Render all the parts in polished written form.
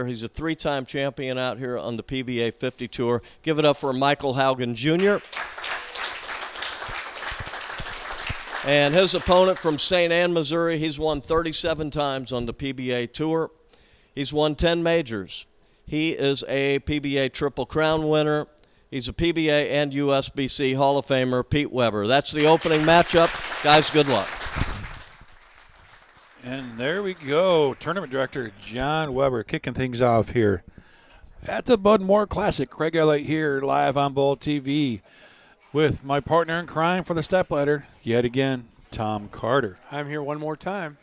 He's a 3-time champion out here on the PBA50 Tour. Give it up for Michael Haugen Jr. And his opponent from St. Ann, Missouri, he's won 37 times on the PBA Tour. He's won 10 majors. He is a PBA Triple Crown winner. He's a PBA and USBC Hall of Famer, Pete Weber. That's the opening matchup. Guys, good luck. And there we go. Tournament director John Weber kicking things off here at the Bud Moore Classic. Craig Elliott here live on Bowl TV with my partner in crime for the Stepladder, yet again, Tom Carter. I'm here one more time.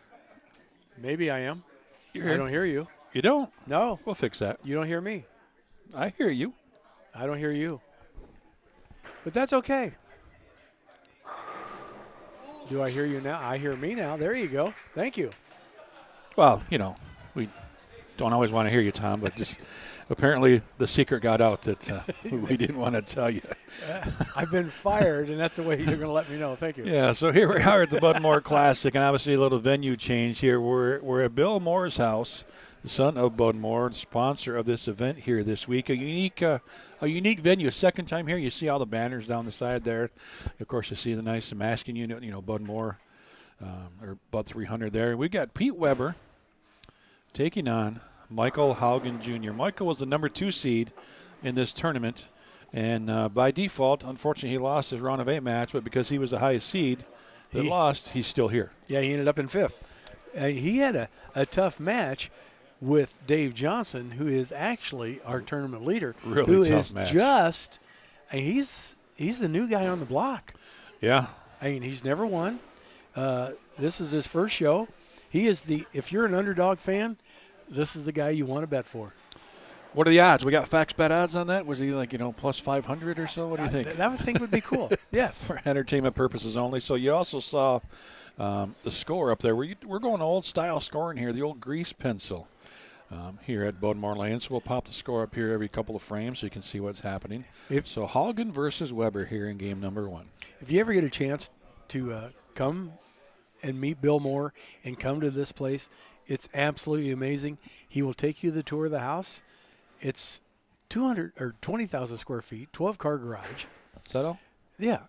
Maybe I am. You're here. I don't hear you. You don't? No. We'll fix that. You don't hear me. I hear you. I don't hear you. But that's okay. Do I hear you now? I hear me now. There you go. Thank you. Well, you know, we don't always want to hear you, Tom, but just apparently the secret got out that we didn't want to tell you. I've been fired, and that's the way you're going to let me know. Thank you. Yeah, so here we are at the Bud Moore Classic, and obviously a little venue change here. We're at Bill Moore's house, the son of Bud Moore, the sponsor of this event here this week. A unique venue, second time here. You see all the banners down the side there. Of course, you see the nice masking unit, Bud Moore, or Bud 300 there. We got Pete Weber taking on Michael Haugen Jr. Michael was the number 2 seed in this tournament, and by default, unfortunately, he lost his round of 8 match, but because he was the highest seed that lost, he's still here. Yeah, he ended up in 5th. He had a tough match with Dave Johnson, who is actually our tournament leader. Really tough match. He's the new guy on the block. Yeah. I mean, he's never won. This is his first show. He is if you're an underdog fan, this is the guy you want to bet for. What are the odds? We got fax bet odds on that? Was he plus 500 or so? What do you think? That thing would be cool. Yes. For entertainment purposes only. So you also saw the score up there. We're going old style scoring here, the old grease pencil. Here at Bud Moore Lane. So we'll pop the score up here every couple of frames so you can see what's happening. So Haugen versus Weber here in game number 1. If you ever get a chance to come and meet Bill Moore and come to this place, it's absolutely amazing. He will take you the tour of the house. It's 20,000 square feet, 12-car garage. Is that all? Yeah.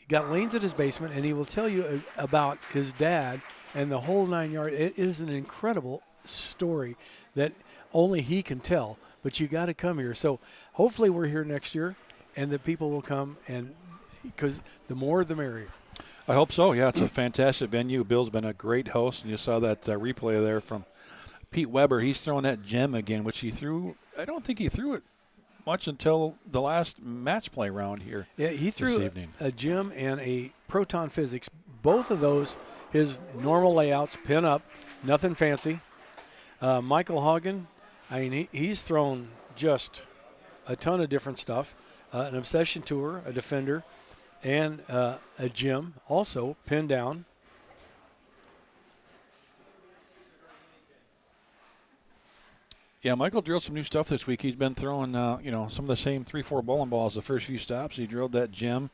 Got lanes at his basement, and he will tell you about his dad and the whole 9 yards. It is an incredible story that only he can tell, but you got to come here. So hopefully we're here next year and the people will come, and because the more the merrier. I hope so. Yeah, it's a fantastic venue. Bill's been a great host, and you saw that replay there from Pete Weber. He's throwing that gem again, which he threw. I don't think he threw it much until the last match play round here. Yeah, he threw a gem and a proton physics. Both of those, his normal layouts, pin up, nothing fancy. Michael Haugen, I mean, he's thrown just a ton of different stuff. An Obsession Tour, a Defender, and a gem, also pinned down. Yeah, Michael drilled some new stuff this week. He's been throwing, some of the same 3-4 bowling balls the first few stops. He drilled that gem,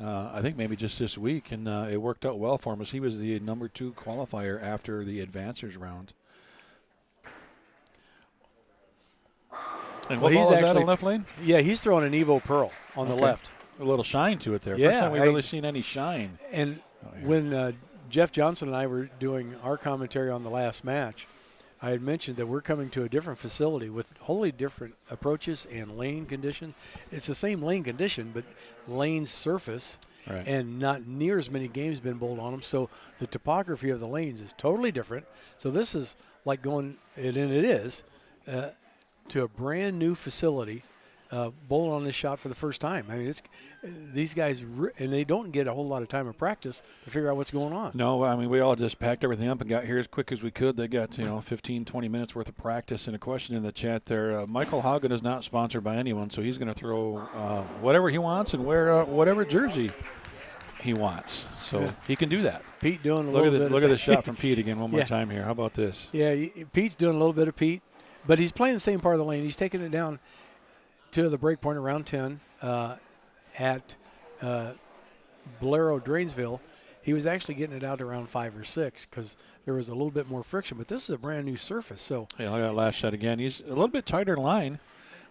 I think maybe just this week, and it worked out well for him as he was the number 2 qualifier after the advancers round. And what ball is that on left lane? Yeah, he's throwing an Evo Pearl on the left. A little shine to it there. Yeah, First time we've really seen any shine. And when Jeff Johnson and I were doing our commentary on the last match, I had mentioned that we're coming to a different facility with wholly different approaches and lane condition. It's the same lane condition, but lane surface, and not near as many games been bowled on them. So the topography of the lanes is totally different. So this is like going, and it is, to a brand new facility, bowling on this shot for the first time. I mean, it's these guys, and they don't get a whole lot of time of practice to figure out what's going on. No, I mean, we all just packed everything up and got here as quick as we could. They got 15, 20 minutes worth of practice. And a question in the chat there: Michael Haugen is not sponsored by anyone, so he's going to throw whatever he wants and wear whatever jersey he wants. So he can do that. Pete doing a little bit. Look at the shot from Pete again one more time here. How about this? Yeah, Pete's doing a little bit of Pete. But he's playing the same part of the lane. He's taking it down to the break point around 10 at Bolero Drainsville. He was actually getting it out around 5 or 6 because there was a little bit more friction. But this is a brand new surface, so Yeah, look at that last shot again. He's a little bit tighter in line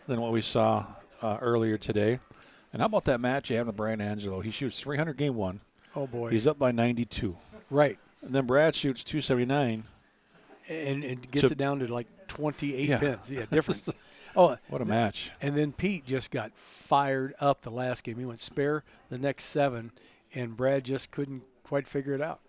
than what we saw earlier today. And how about that match you have with Brian Angelo? He shoots 300 game one. oh boy, He's up by 92. right, And then Brad shoots 279. and gets it down to like 28 Yeah. pins. Yeah, difference. Oh, What a match. and then Pete just got fired up the last game. He went spare the next 7, and Brad just couldn't quite figure it out.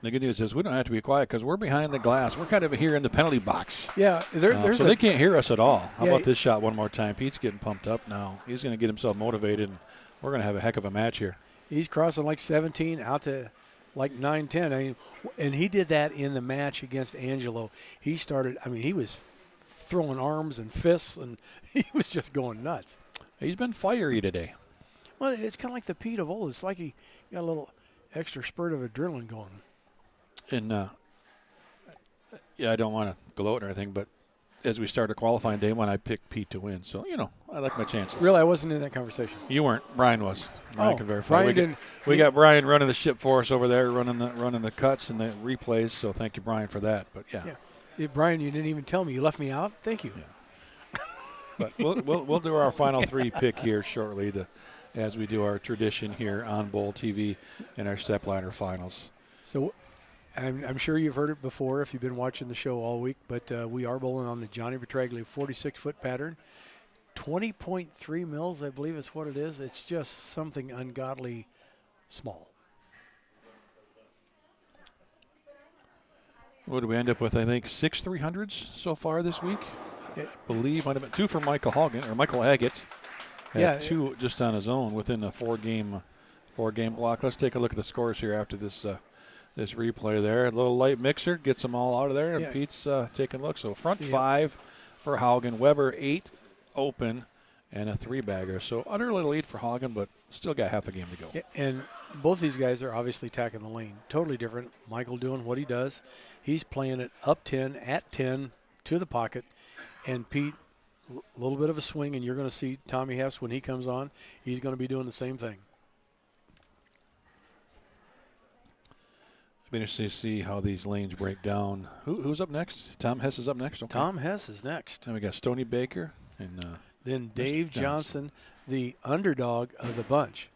The good news is we don't have to be quiet because we're behind the glass. We're kind of here in the penalty box. Yeah, there's So they can't hear us at all. How Yeah, about this shot one more time? Pete's getting pumped up now. He's going to get himself motivated, and we're going to have a heck of a match here. he's crossing like 17 out to like 9-10. I mean, and he did that in the match against Angelo. He started, I mean, he was throwing arms and fists, and he was just going nuts. He's been fiery today. Well, it's kind of like the Pete of old. It's like he got a little extra spurt of adrenaline going. And, yeah, I don't want to gloat or anything, but as we started qualifying day one, I picked Pete to win. So, I like my chances. Really, I wasn't in that conversation. You weren't. Brian was. Brian Oh, can verify. Brian we got, didn't- we got Brian running the ship for us over there, running the cuts and the replays. So thank you, Brian, for that. But yeah. Yeah, Brian, you didn't even tell me. You left me out. Thank you. Yeah. But we'll do our final 3 pick here shortly as we do our tradition here on Bowl TV in our Stepladder finals. So I'm sure you've heard it before if you've been watching the show all week, but we are bowling on the Johnny Petraglia 46-foot pattern. 20.3 mils, I believe is what it is. It's just something ungodly small. What did we end up with? I think 6 300s so far this week. Yeah. I believe might have been 2 for Michael Haugen or Michael Agate. Had Yeah. 2 just on his own within a 4-game block. Let's take a look at the scores here after this replay there. A little light mixer gets them all out of there, and Yeah. Pete's taking a look. So front Yeah. 5 for Haugen, Weber 8 open, and a 3-bagger. So under a little lead for Haugen, but still got half a game to go. Yeah, and both these guys are obviously attacking the lane. Totally different. Michael doing what he does. He's playing it up 10, at 10, to the pocket. And Pete, a little bit of a swing, and you're going to see Tommy Hess when he comes on. He's going to be doing the same thing. It'll be interesting to see how these lanes break down. Who's up next? Tom Hess is up next. Okay. Tom Hess is next. Then we got Stony Baker and Then Dave Johnson. Johnson, the underdog of the bunch.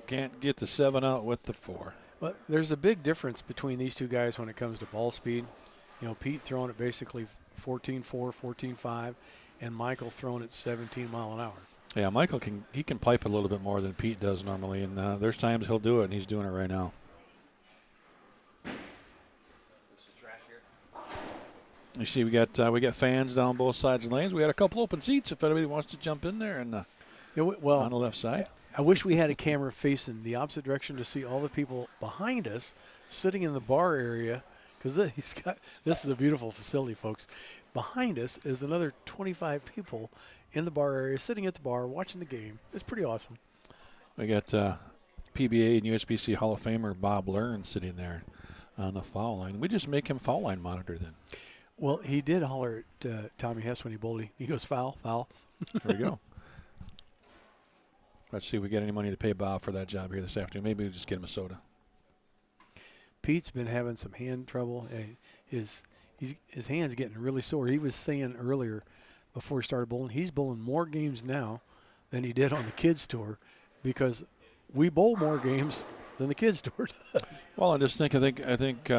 can't get the 7 out with the 4. But there's a big difference between these two guys when it comes to ball speed. Pete throwing it basically 14.4, 14.5, and Michael throwing it 17 mile an hour. Yeah, Michael can pipe a little bit more than Pete does normally, and there's times he'll do it, and he's doing it right now. You see, we got fans down both sides of the lanes. We got a couple open seats if anybody wants to jump in there, and on the left side. I wish we had a camera facing the opposite direction to see all the people behind us sitting in the bar area, because this is a beautiful facility, folks. Behind us is another 25 people in the bar area, sitting at the bar, watching the game. It's pretty awesome. We got PBA and USBC Hall of Famer Bob Learn sitting there on the foul line. We just make him foul line monitor then. Well, he did holler at Tommy Hess when he bowled. He goes, foul, foul. There we go. Let's see if we get any money to pay Bob for that job here this afternoon. Maybe we'll just get him a soda. Pete's been having some hand trouble. His hand's getting really sore. He was saying earlier before he started bowling, he's bowling more games now than he did on the kids tour, because we bowl more games than the kids tour does. Well, I think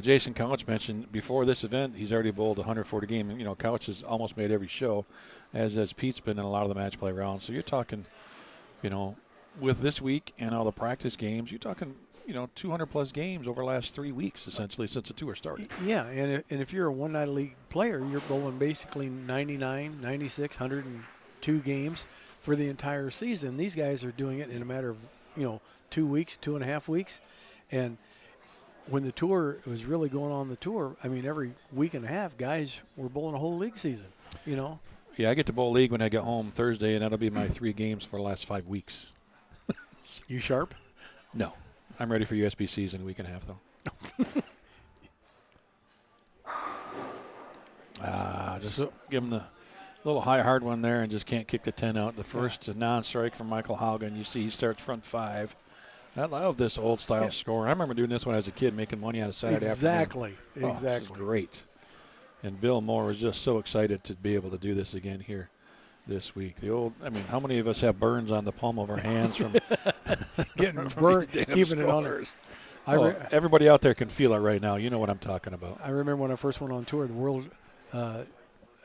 Jason Couch mentioned before this event he's already bowled 140 games. Couch has almost made every show, as has Pete's been in a lot of the match play rounds. So you're talking, with this week and all the practice games, you're talking 200-plus games over the last 3 weeks, essentially, since the tour started. Yeah, and if you're a one-night league player, you're bowling basically 99, 96, 102 games for the entire season. These guys are doing it in a matter of, 2 weeks, 2.5 weeks. And when the tour was really going on the tour, every week and a half, guys were bowling a whole league season, Yeah, I get to bowl league when I get home Thursday, and that'll be my 3 games for the last 5 weeks. You sharp? No. I'm ready for USBCs in a week and a half, though. Just give him little high hard one there and just can't kick the 10 out. The first non-strike from Michael Haugen. You see he starts front 5. I love this old style score. I remember doing this when I was a kid, making money on a Saturday afternoon. Exactly. This is great. And Bill Moore was just so excited to be able to do this again here this week. How many of us have burns on the palm of our hands from getting burned, keeping it on it? Everybody out there can feel it right now. You know what I'm talking about. I remember when I first went on tour,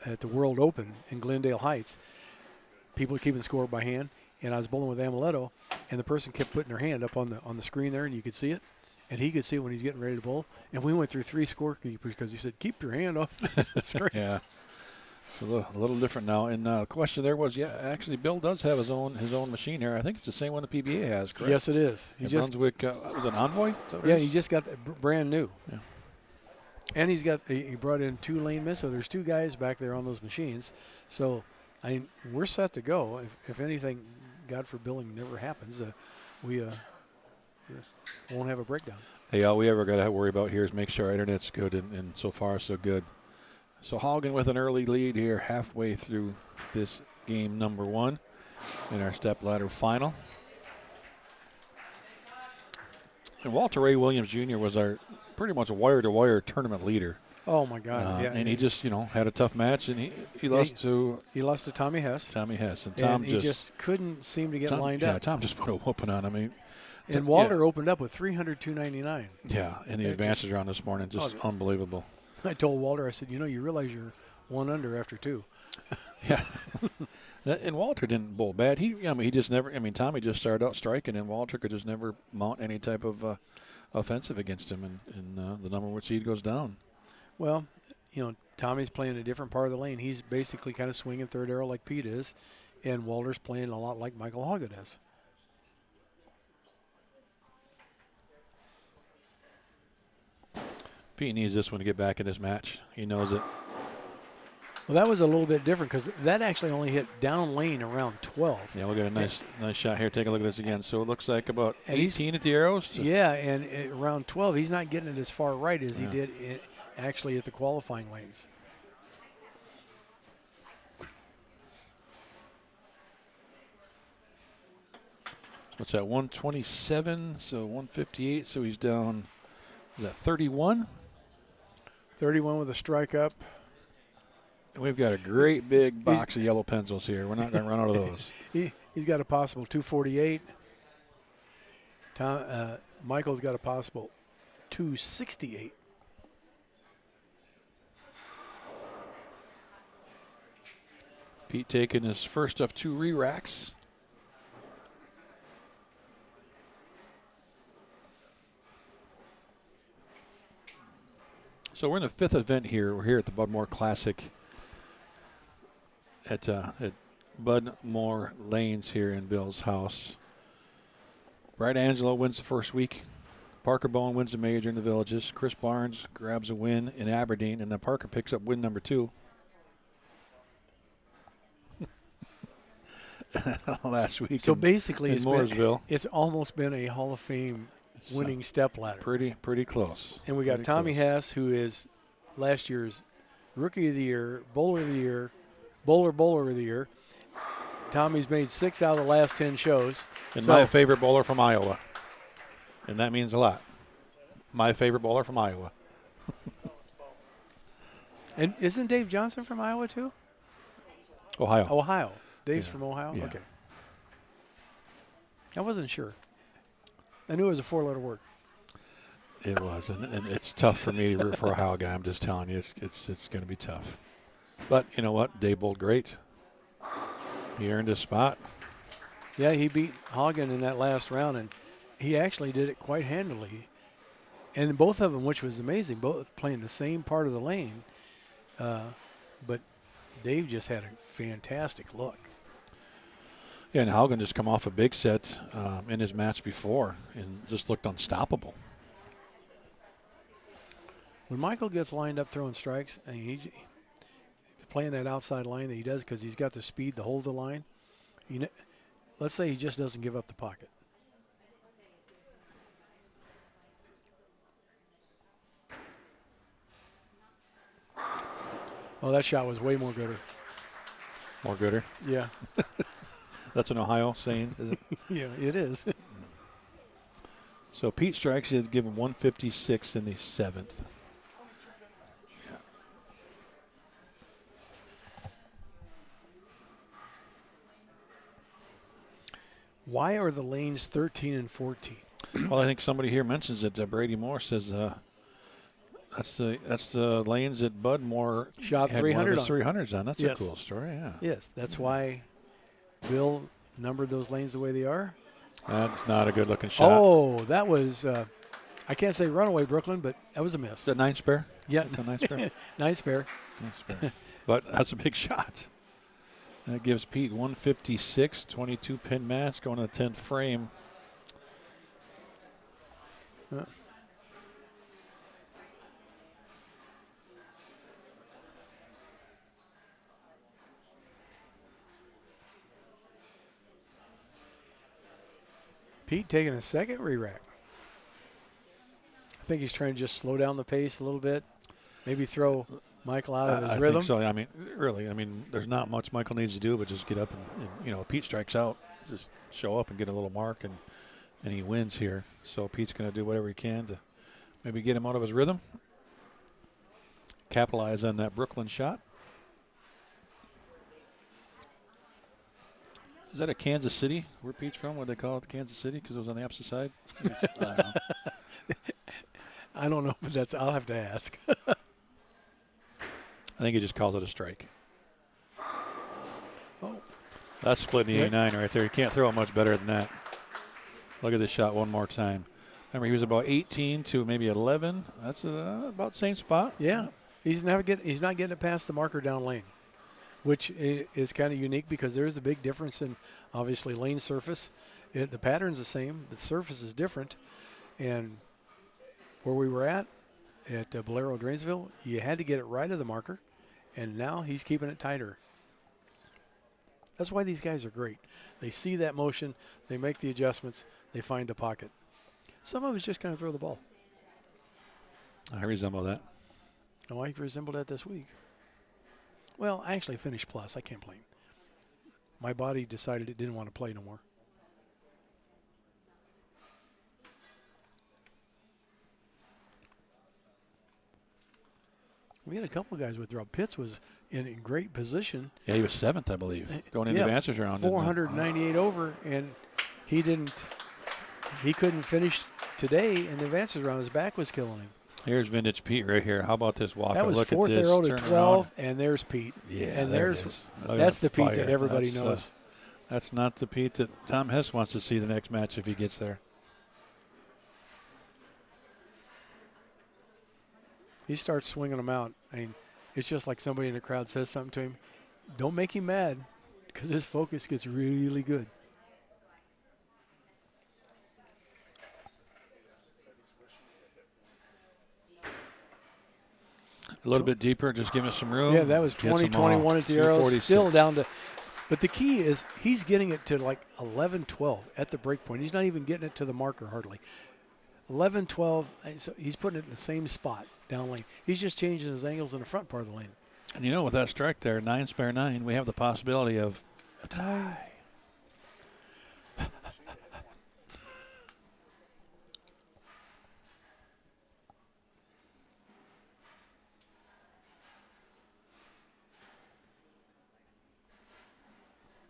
at the World Open in Glendale Heights, people were keeping score by hand, and I was bowling with Amaletto, and the person kept putting their hand up on the screen there, and you could see it, and he could see it when he's getting ready to bowl. And we went through 3 scorekeepers because he said, "Keep your hand off the screen." Yeah, it's a little different now. And the question there was, actually, Bill does have his own machine here. I think it's the same one the PBA has, correct? Yes, it is. Brunswick was it Envoy? He just got brand new. Yeah. And he brought in 2 lane miss, so there's 2 guys back there on those machines. So, we're set to go. If anything, God forbid, never happens, we won't have a breakdown. Hey, all we ever got to worry about here is make sure our internet's good, and so far so good. So Haugen with an early lead here, halfway through this game number 1 in our Stepladder final. And Walter Ray Williams Jr. was our pretty much a wire-to-wire tournament leader. Oh my God! And he just had a tough match, and he lost to Tommy Hess. And Tom he just couldn't seem to get lined up. Yeah, Tom just put a whooping on him. And Walter opened up with 300-299. Yeah, and the advances around this morning just unbelievable. I told Walter, I said, you realize you're 1 under after 2. Yeah. And Walter didn't bowl bad. He just never. Tommy just started out striking, and Walter could just never mount any type of offensive against him, and the number 1 seed goes down. Well, Tommy's playing a different part of the lane. He's basically kind of swinging third arrow like Pete is, and Walter's playing a lot like Michael Haugen is. Pete needs this one to get back in this match. He knows it. Well, that was a little bit different because that actually only hit down lane around 12. Yeah, we'll get a nice shot here. Take a look at this again. So it looks like about 18 at the arrows. Yeah, and around 12, he's not getting it as far right as he did actually at the qualifying lanes. What's that, 127? So 158. So he's down, is that 31? 31 with a strike up. And we've got a great big box of yellow pencils here. We're not going to run out of those. He's got a possible 248. Michael's got a possible 268. Pete taking his first of 2 re-racks. So we're in the 5th event here. We're here at the Bud Moore Classic at Bud Moore Lanes here in Bill's house. Bright Angelo wins the first week. Parker Bowen wins the major in the Villages. Chris Barnes grabs a win in Aberdeen, and then Parker picks up win number 2. Last week. So basically, it's almost been a Hall of Fame winning stepladder. Pretty close. And we got Tommy Hess, who is last year's Rookie of the Year, Bowler of the Year, Bowler of the Year. Tommy's made 6 out of the last 10 shows. And my favorite bowler from Iowa. And that means a lot. My favorite bowler from Iowa. And isn't Dave Johnson from Iowa too? Ohio. Dave's from Ohio? Yeah. Okay. I wasn't sure. I knew it was a 4-letter word. It was, and it's tough for me to root for a Ohio guy. I'm just telling you, it's going to be tough. But you know what? Dave bowled great. He earned his spot. Yeah, he beat Haugen in that last round, and he actually did it quite handily. And both of them, which was amazing, both playing the same part of the lane. But Dave just had a fantastic look. Yeah, and Haugen just come off a big set in his match before and just looked unstoppable. When Michael gets lined up throwing strikes, and he's playing that outside line that he does because he's got the speed to hold the line. Let's say he just doesn't give up the pocket. Oh, that shot was way more gooder. More gooder. Yeah. That's an Ohio saying, is it? Yeah, it is. So Pete strikes, he'd give him 156 in the 7th. Why are the lanes 13 and 14? Well, I think somebody here mentions it. Brady Moore says that's the lanes that Bud Moore Shot had 300 one of his on. 300s on. That's Yes. a cool story, yeah. Yes, that's why Bill numbered those lanes the way they are. That's not a good-looking shot. Oh, that was, I can't say runaway Brooklyn, but that was a miss. Is that 9 spare? Yeah. Is that 9 spare? 9 spare. 9 spare. But that's a big shot. That gives Pete 156, 22-pin match, going to the 10th frame. Pete taking a second re-rack. I think he's trying to just slow down the pace a little bit. Maybe throw Michael out of his I rhythm. think so. I mean, really, there's not much Michael needs to do but just get up and Pete strikes out, just show up and get a little mark, and he wins here. So Pete's going to do whatever he can to maybe get him out of his rhythm, capitalize on that Brooklyn shot. Is that a Kansas City? Where Pete's from? What they call it, Kansas City? Because it was on the opposite side. I don't know. I don't know, but I'll have to ask. I think he just calls it a strike. Oh. That's splitting the A9 right there. You can't throw it much better than that. Look at this shot one more time. Remember, he was about 18 to maybe 11. That's about the same spot. Yeah, he's not getting it past the marker down lane, which is kind of unique because there is a big difference in obviously lane surface. The pattern's the same, the surface is different, and where we were at Bolero Drainsville, you had to get it right of the marker, and now he's keeping it tighter. That's why these guys are great. They see that motion, they make the adjustments, they find the pocket. Some of us just kind of throw the ball. I resemble that. Oh, I resembled that this week. Well, I actually finished plus. I can't play. My body decided it didn't want to play no more. We had a couple of guys withdraw. Pitts was in great position. Yeah, he was 7th, I believe, going into the advances round. 498 over, and he couldn't finish today in the advances round. His back was killing him. Here's vintage Pete right here. How about this walk? That was Look fourth at this. arrow to Turn 12, around. and there's Pete. Yeah, and that's the Pete fire. that everybody knows. That's not the Pete that Tom Hess wants to see the next match if he gets there. He starts swinging them out. I mean, it's just like somebody in the crowd says something to him. Don't make him mad because his focus gets really good. A little bit deeper, just give us some room. Yeah, that was 20-21 at the arrows. Still down to – but the key is he's getting it to like 11-12 at the break point. He's not even getting it to the marker hardly. 11-12, so he's putting it in the same spot down lane. He's just changing his angles in the front part of the lane. And with that strike there, 9 spare 9, we have the possibility of a tie.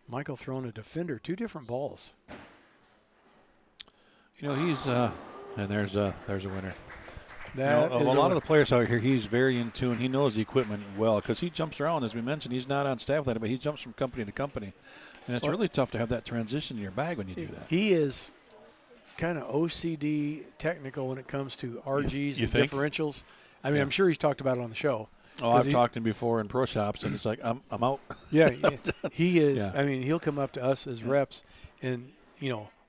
Michael throwing a defender, 2 different balls. He's and there's a winner. That a lot of the players out here, he's very in tune. He knows the equipment well because he jumps around. As we mentioned, he's not on Stepladder, but he jumps from company to company. And it's really tough to have that transition in your bag when you do that. He is kind of OCD technical when it comes to RGs you and think? differentials. I mean, I'm sure he's talked about it on the show. Oh, I've talked to him before in pro shops, and it's like, I'm out. Yeah, he is. Yeah. I mean, he'll come up to us as reps and,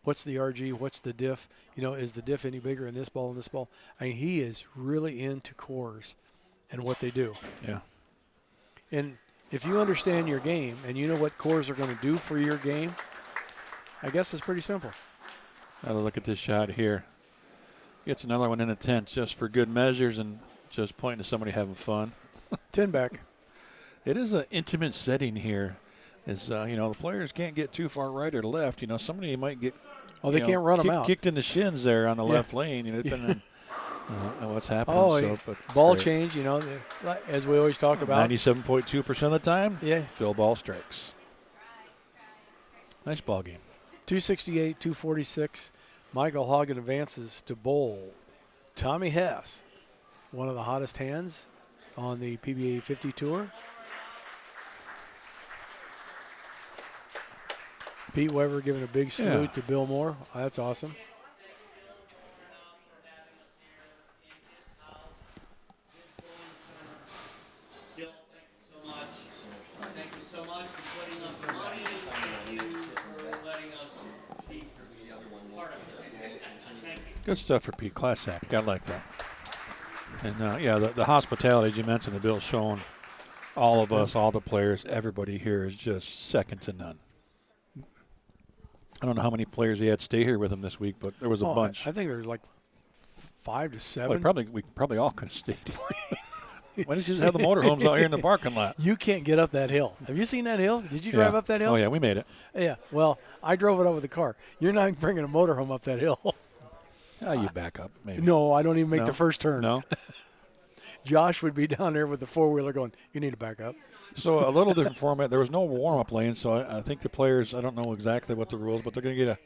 what's the RG, what's the diff? Is the diff any bigger in this ball and this ball? I mean, he is really into cores and what they do. Yeah. And if you understand your game and you know what cores are going to do for your game, I guess it's pretty simple. Now look at this shot here. Gets another one in the 10th just for good measures and just pointing to somebody having fun. 10 back. It is an intimate setting here. is the players can't get too far right or left. Somebody might get they can't run them out. Kicked in the shins there on the left lane. Depending on what's happening. Oh, but ball change. As we always talk about. 97.2% of the time. Yeah. Fill ball strikes. Nice ball game. 268, 246. Michael Haugen advances to bowl. Tommy Hess, one of the hottest hands on the PBA50 tour. Pete Weber giving a big salute to Bill Moore. That's awesome. Good stuff for Pete. Class act. I like that. And, the hospitality, as you mentioned, that Bill's shown all of us, all the players, everybody here is just second to none. I don't know how many players he had stay here with him this week, but there was a bunch. I think there was like 5 to 7. We probably all could have stayed. Why didn't you just have the motorhomes out here in the parking lot? You can't get up that hill. Have you seen that hill? Did you drive up that hill? Oh, yeah, we made it. Yeah, well, I drove it up with the car. You're not bringing a motorhome up that hill. You back up, maybe. No, I don't even make the first turn. No? Josh would be down there with the four-wheeler going, you need to back up. So a little different format. There was no warm-up lane, so I think the players, I don't know exactly what the rules, but they're going to get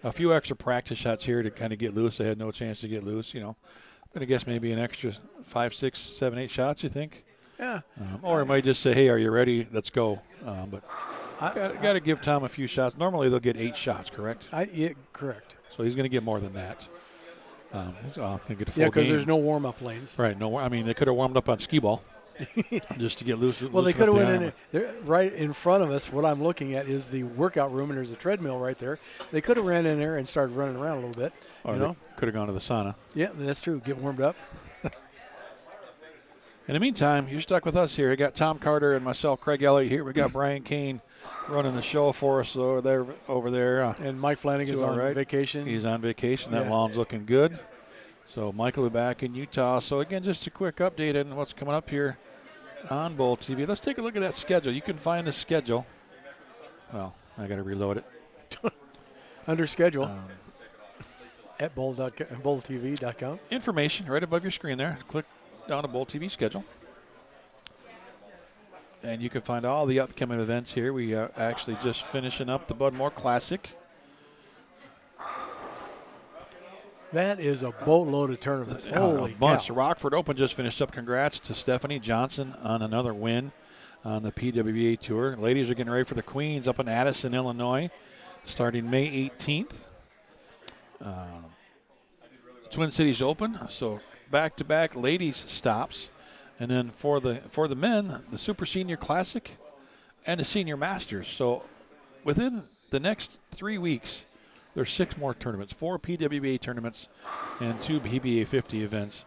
a few extra practice shots here to kind of get loose. They had no chance to get loose, I'm going to guess maybe an extra 5, 6, 7, 8 shots, you think? Yeah. Or it might just say, hey, are you ready? Let's go. But got to give Tom a few shots. Normally they'll get 8 shots, correct? Yeah, correct. So he's going to get more than that. He's going to get a full because game. there's no warm-up lanes. Right. No, I mean, they could have warmed up on skee ball just to get loose. Well, they could have went in there. Right in front of us, what I'm looking at is the workout room, and there's a treadmill right there. They could have ran in there and started running around a little bit. Or they could have gone to the sauna. Yeah, that's true. Get warmed up. In the meantime, you're stuck with us here. We got Tom Carter and myself, Craig Elliott here. We got Brian Kane running the show for us over there. And Mike Flanagan's on vacation. He's on vacation. That lawn's looking good. So Michael will be back in Utah. So, again, just a quick update on what's coming up here on Bowl TV. Let's take a look at that schedule. You can find the schedule. Well, I got to reload it. Under schedule at bowltv.com. Information right above your screen there. Click down to Bowl TV schedule. And you can find all the upcoming events here. We are actually just finishing up the Bud Moore Classic. That is a boatload of tournaments. Holy a bunch. cow. The Rockford Open just finished up. Congrats to Stephanie Johnson on another win on the PWBA Tour. Ladies are getting ready for the Queens up in Addison, Illinois, starting May 18th. Twin Cities Open, so back-to-back ladies stops. And then for the men, the Super Senior Classic and the Senior Masters. So within the next 3 weeks, there's 6 more tournaments, 4 PWBA tournaments and 2 PBA50 events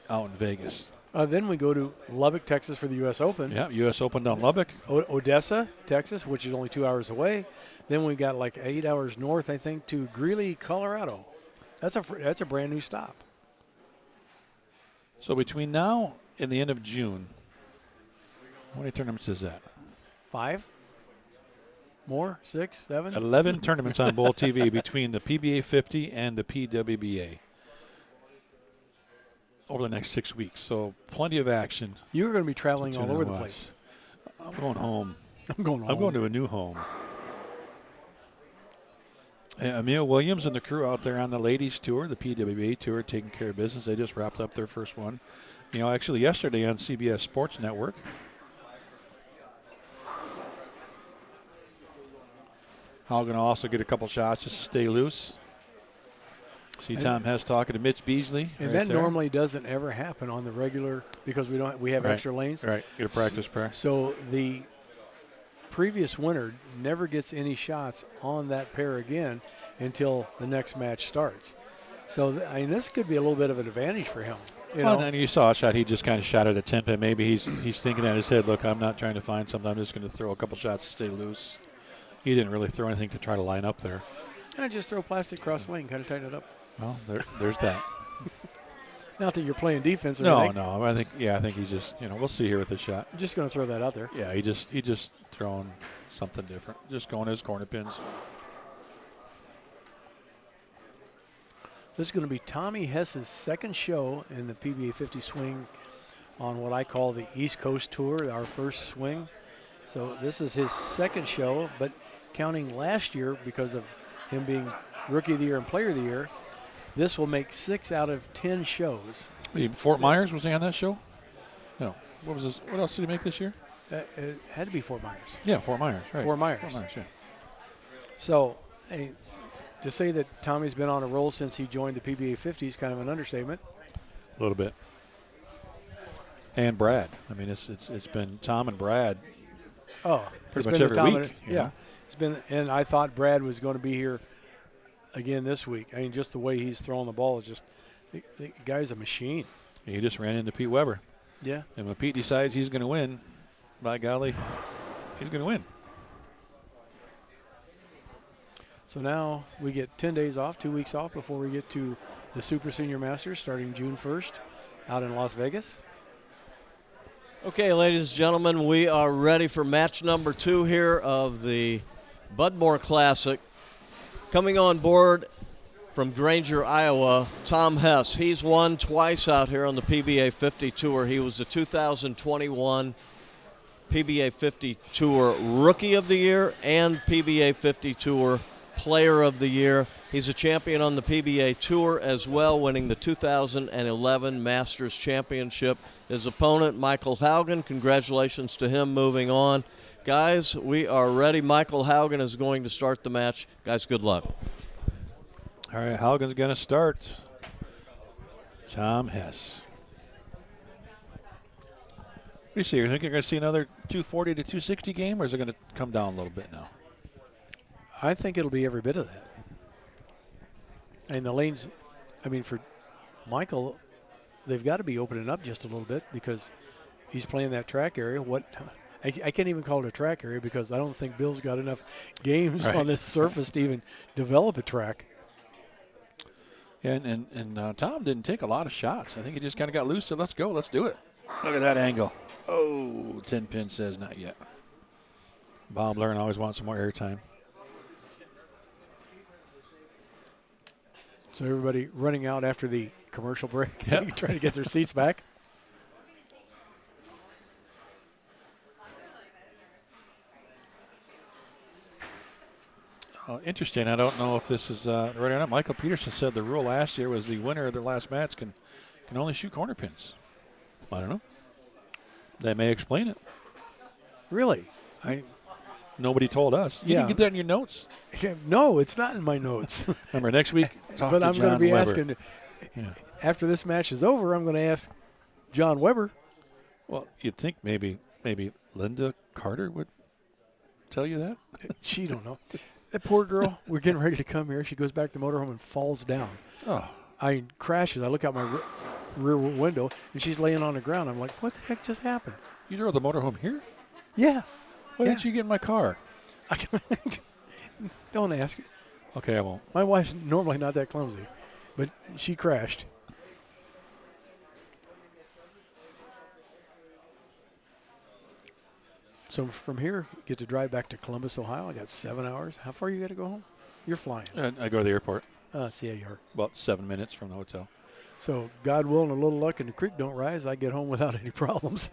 out in Vegas. Then we go to Lubbock, Texas for the U.S. Open. Yeah, U.S. Open down Lubbock. Odessa, Texas, which is only 2 hours away. Then we got like 8 hours north, I think, to Greeley, Colorado. That's a brand new stop. So between now and the end of June, how many tournaments is that? 5? More? 6, 7? 11 tournaments on Bowl TV between the PBA50 and the PWBA over the next 6 weeks. So plenty of action. You're going to be traveling all over the place. I'm going home. I'm going home. I'm going to a new home. Emil Williams and the crew out there on the ladies tour, the PWBA tour, taking care of business. They just wrapped up their first one. Actually yesterday on CBS Sports Network. Haugen will also get a couple shots just to stay loose. See Tom Hess talking to Mitch Beasley. And that normally doesn't ever happen on the regular because we have extra lanes. Right, get a practice pair. So the previous winner never gets any shots on that pair again until the next match starts. So, this could be a little bit of an advantage for him. And you saw a shot. He just kind of shot at a temp, and maybe he's thinking in his head, look, I'm not trying to find something. I'm just going to throw a couple shots to stay loose. He didn't really throw anything to try to line up there. I just throw plastic cross lane, kind of tighten it up. Well, there's that. Not that you're playing defense or No, anything. no. I think he's just, we'll see here with the shot. I'm just going to throw that out there. Yeah, he just throwing something different. Just going his corner pins. This is going to be Tommy Hess's second show in the PBA 50 swing on what I call the East Coast Tour, our first swing. So this is his second show, but counting last year because of him being Rookie of the Year and Player of the Year, this will make 6 out of 10 shows. Fort Myers, was he on that show? No. What was this? What else did he make this year? It had to be Fort Myers. Yeah, Fort Myers. Right. Fort Myers. Fort Myers, yeah. So, hey, to say that Tommy's been on a roll since he joined the PBA 50 is kind of an understatement. A little bit. And Brad. I mean, it's been Tom and Brad. Oh, pretty much every week. Yeah, it's been, and I thought Brad was going to be here again this week. I mean, just the way he's throwing the ball is just the guy's a machine. He just ran into Pete Weber. Yeah. And when Pete decides he's going to win, by golly, he's going to win. So now we get 10 days off, 2 weeks off before we get to the Super Senior Masters starting June 1st out in Las Vegas. Okay, ladies and gentlemen, we are ready for match number 2 here of the Budmore Classic. Coming on board from Granger, Iowa, Tom Hess. He's won twice out here on the PBA 50 Tour. He was the 2021 PBA 50 Tour Rookie of the Year and PBA 50 Tour Player of the Year. He's a champion on the PBA Tour as well, winning the 2011 Masters Championship. His opponent, Michael Haugen, congratulations to him moving on. Guys, we are ready. Michael Haugen is going to start the match. Guys, good luck. All right, Haugen's going to start. Tom Hess. What do you see? You think you're going to see another 240 to 260 game, or is it going to come down a little bit now? I think it'll be every bit of that. And the lanes, I mean, for Michael, they've got to be opening up just a little bit because he's playing that track area. I can't even call it a track area because I don't think Bill's got enough games on this surface to even develop a track. Yeah, and Tom didn't take a lot of shots. I think he just kind of got loose, so let's go. Let's do it. Look at that angle. Oh, 10 pin says not yet. Bob Learn always wants some more airtime. So everybody running out after the commercial break, trying to get their seats back. Interesting. I don't know if this is right or not. Michael Peterson said the rule last year was the winner of the last match can only shoot corner pins. I don't know. They may explain it. Really? Nobody told us. You didn't get that in your notes? No, it's not in my notes. Remember, next week, talk but to I'm John going to be Weber. asking, after this match is over, I'm going to ask John Weber. Well, you'd think maybe Linda Carter would tell you that. She don't know. That poor girl, we're getting ready to come here. She goes back to the motorhome and falls down. Oh. I crashes. I look out my rear window, and she's laying on the ground. I'm like, what the heck just happened? You drove the motorhome here? Yeah. Why didn't you get in my car? Don't ask. Okay, I won't. My wife's normally not that clumsy, but she crashed. So from here, get to drive back to Columbus, Ohio. I got 7 hours. How far you got to go home? You're flying. I go to the airport. See how you are. About 7 minutes from the hotel. So God willing, a little luck and the creek don't rise, I get home without any problems.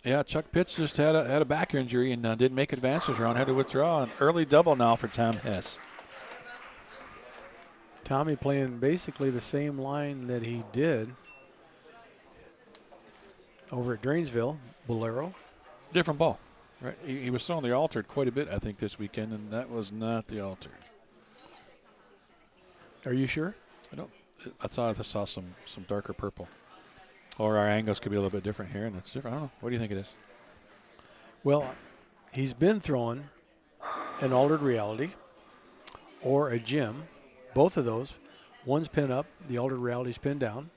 Yeah, Chuck Pitts just had a back injury and didn't make advances round. Had to withdraw. An early double now for Tom Hess. Tommy playing basically the same line that he did over at Drainsville, Bolero. Different ball, right? He was throwing the altered quite a bit, I think, this weekend, and that was not the altered. Are you sure? I thought I saw some darker purple. Or our angles could be a little bit different here, and it's different. I don't know. What do you think it is? Well, he's been throwing an altered reality or a gem. Both of those. One's pin up. The altered reality's pinned down.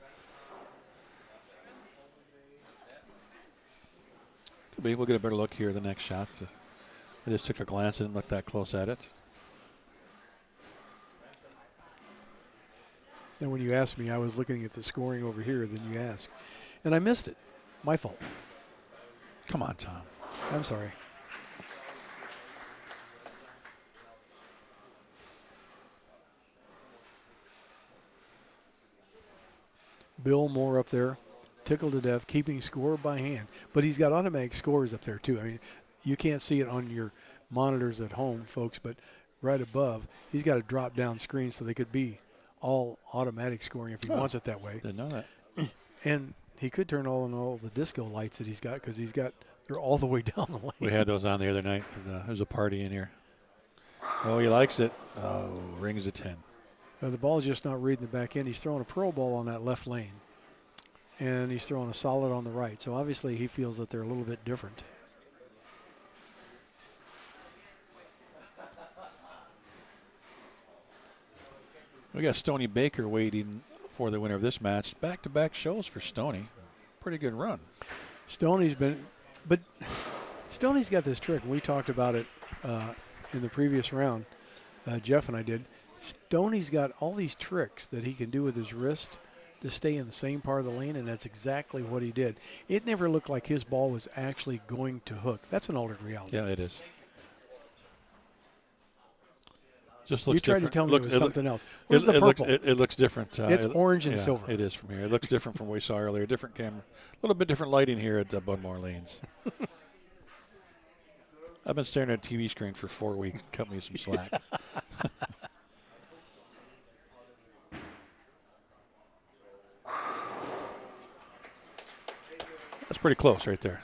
Could be. We'll get a better look here at the next shot. I just took a glance and didn't look that close at it. And when you asked me, I was looking at the scoring over here. Then you asked, and I missed it. My fault. Come on, Tom. I'm sorry. Bill Moore up there, tickled to death, keeping score by hand. But he's got automatic scores up there, too. I mean, you can't see it on your monitors at home, folks, but right above, he's got a drop-down screen so they could be all automatic scoring if he wants it that way. Didn't know that. And he could turn on all the disco lights that he's got because they're all the way down the lane. We had those on the other night. There's a party in here. Oh, he likes it. Oh, rings a 10. The ball's just not reading the back end. He's throwing a pearl ball on that left lane. And he's throwing a solid on the right. So obviously he feels that they're a little bit different. We got Stoney Baker waiting for the winner of this match. Back-to-back shows for Stoney. Pretty good run. Stoney's got this trick. We talked about it in the previous round. Jeff and I did. Stoney's got all these tricks that he can do with his wrist to stay in the same part of the lane, and that's exactly what he did. It never looked like his ball was actually going to hook. That's an altered reality. Yeah, it is. Just looks you tried different. to tell me it was something else. Where's the purple? It looks different. It's orange and silver. It is from here. It looks different from what we saw earlier. Different camera. A little bit different lighting here at Budmore Lanes. I've been staring at a TV screen for 4 weeks. Cut me some slack. That's pretty close right there.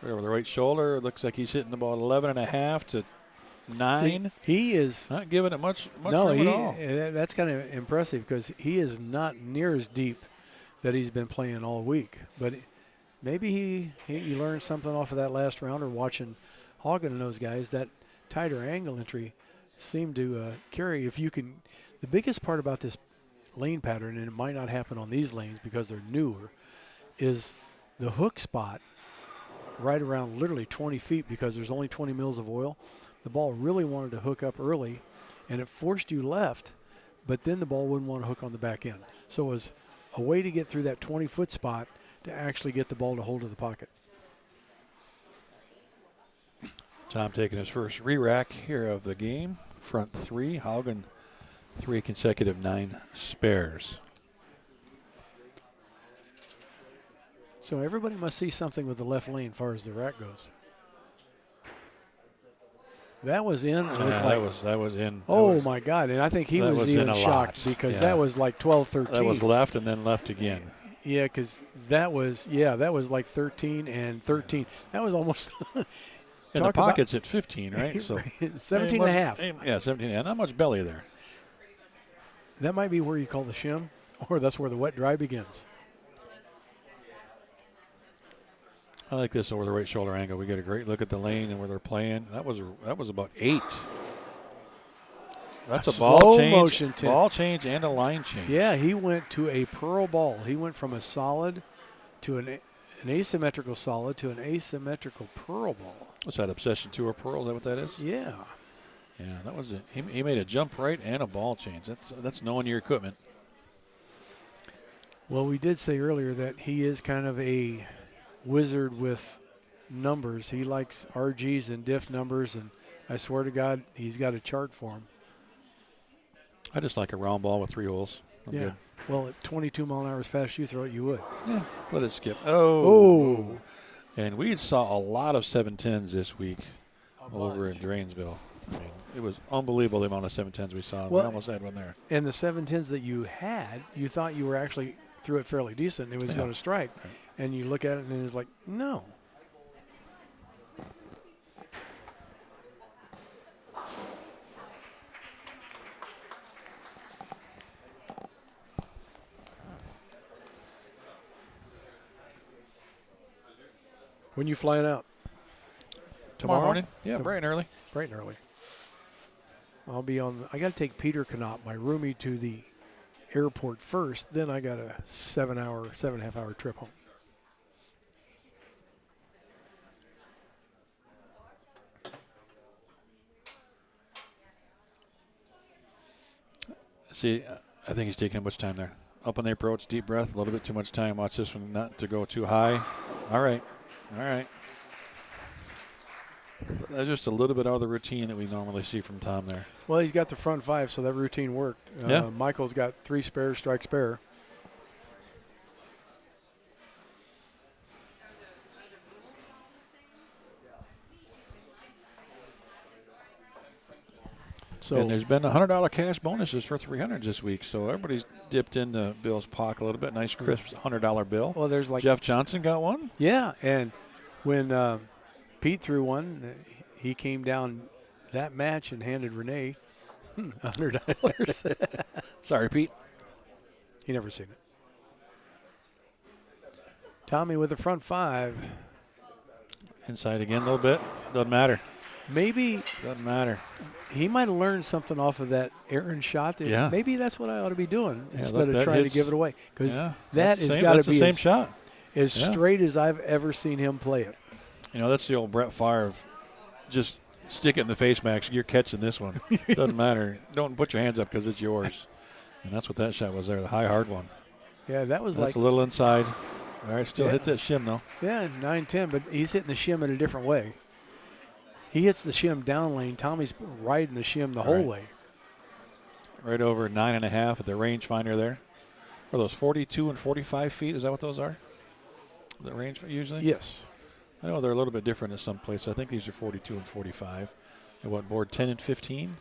Right over the right shoulder. It looks like he's hitting about 11.5 to 9. See, he is not giving it much room at all. That's kind of impressive because he is not near as deep that he's been playing all week. But maybe he learned something off of that last round or watching Haugen and those guys. That tighter angle entry seemed to carry. If you can, the biggest part about this lane pattern, and it might not happen on these lanes because they're newer, is the hook spot right around literally 20 feet because there's only 20 mils of oil. The ball really wanted to hook up early, and it forced you left, but then the ball wouldn't want to hook on the back end. So it was a way to get through that 20-foot spot to actually get the ball to hold to the pocket. Tom taking his first re-rack here of the game. Front 3, Haugen 3 consecutive 9 spares. So everybody must see something with the left lane as far as the rack goes. That was in. That was in. Oh, my God. And I think he was even shocked because that was like 12-13. That was left and then left again. Yeah, because that was like 13 and 13. That was almost in the pockets at 15, right? So 17 and a half. Yeah, 17 and not much belly there. That might be where you call the shim, or that's where the wet dry begins. I like this over the right shoulder angle. We get a great look at the lane and where they're playing. That was about 8. That's a ball change, motion ball change and a line change. Yeah, he went to a pearl ball. He went from a solid to an asymmetrical solid to an asymmetrical pearl ball. What's that, Obsession Tour Pearl? Is that what that is? Yeah. Yeah, that was it. He made a jump right and a ball change. That's knowing your equipment. Well, we did say earlier that he is kind of a wizard with numbers. He likes RGs and diff numbers, and I swear to God, he's got a chart for him. I just like a round ball with 3 holes. I'm good. Well, at 22 mile an hour as fast as you throw it, you would. Yeah, let it skip. Oh. And we saw a lot of 710s this week over in Drainsville. I mean, it was unbelievable the amount of 710s we saw. We almost had one there. And the 710s that you had, you thought you were actually threw it fairly decent. It was going to strike. Right. And you look at it and it's like, no. When you flying out? Tomorrow morning? Yeah, bright and early. Bright and early. I'll be on. I got to take Peter Connaught, my roomie, to the airport first. Then I got a 7.5 hour trip home. See, I think he's taking too much time there. Up on the approach, deep breath, a little bit too much time. Watch this one not to go too high. All right. That's just a little bit out of the routine that we normally see from Tom there. Well, he's got the front 5, so that routine worked. Yeah. Michael's got 3 spares, strike spare. So, and there's been $100 cash bonuses for 300 this week, so everybody's dipped into Bill's pocket a little bit. Nice, crisp $100 bill. well, there's like Jeff Johnson got one. Yeah, and when Pete threw one, he came down that match and handed Renee $100. Sorry, Pete. He never seen it. Tommy with the front 5. Inside again a little bit. Doesn't matter. Maybe Doesn't matter. he might have learned something off of that Aaron shot. Yeah. Maybe that's what I ought to be doing instead look, of that trying to hits- give it away. Because Yeah, that that's has same- got that's to the be same as, shot. as Yeah. straight as I've ever seen him play it. You know, that's the old Brett Favre. Just stick it in the face, Max. You're catching this one. Doesn't matter. Don't put your hands up because it's yours. And that's what that shot was there, the high, hard one. Yeah, that was That's like, a little inside. All right, still Yeah. hit that shim, though. yeah, 9-10, but he's hitting the shim in a different way. He hits the shim down lane. Tommy's riding the shim the whole Right. way. Right over 9.5 at the rangefinder there. Are those 42 and 45 feet? Is that what those are? The range usually? Yes. I know they're a little bit different in some places. I think these are 42 and 45. And what, board 10 and 15?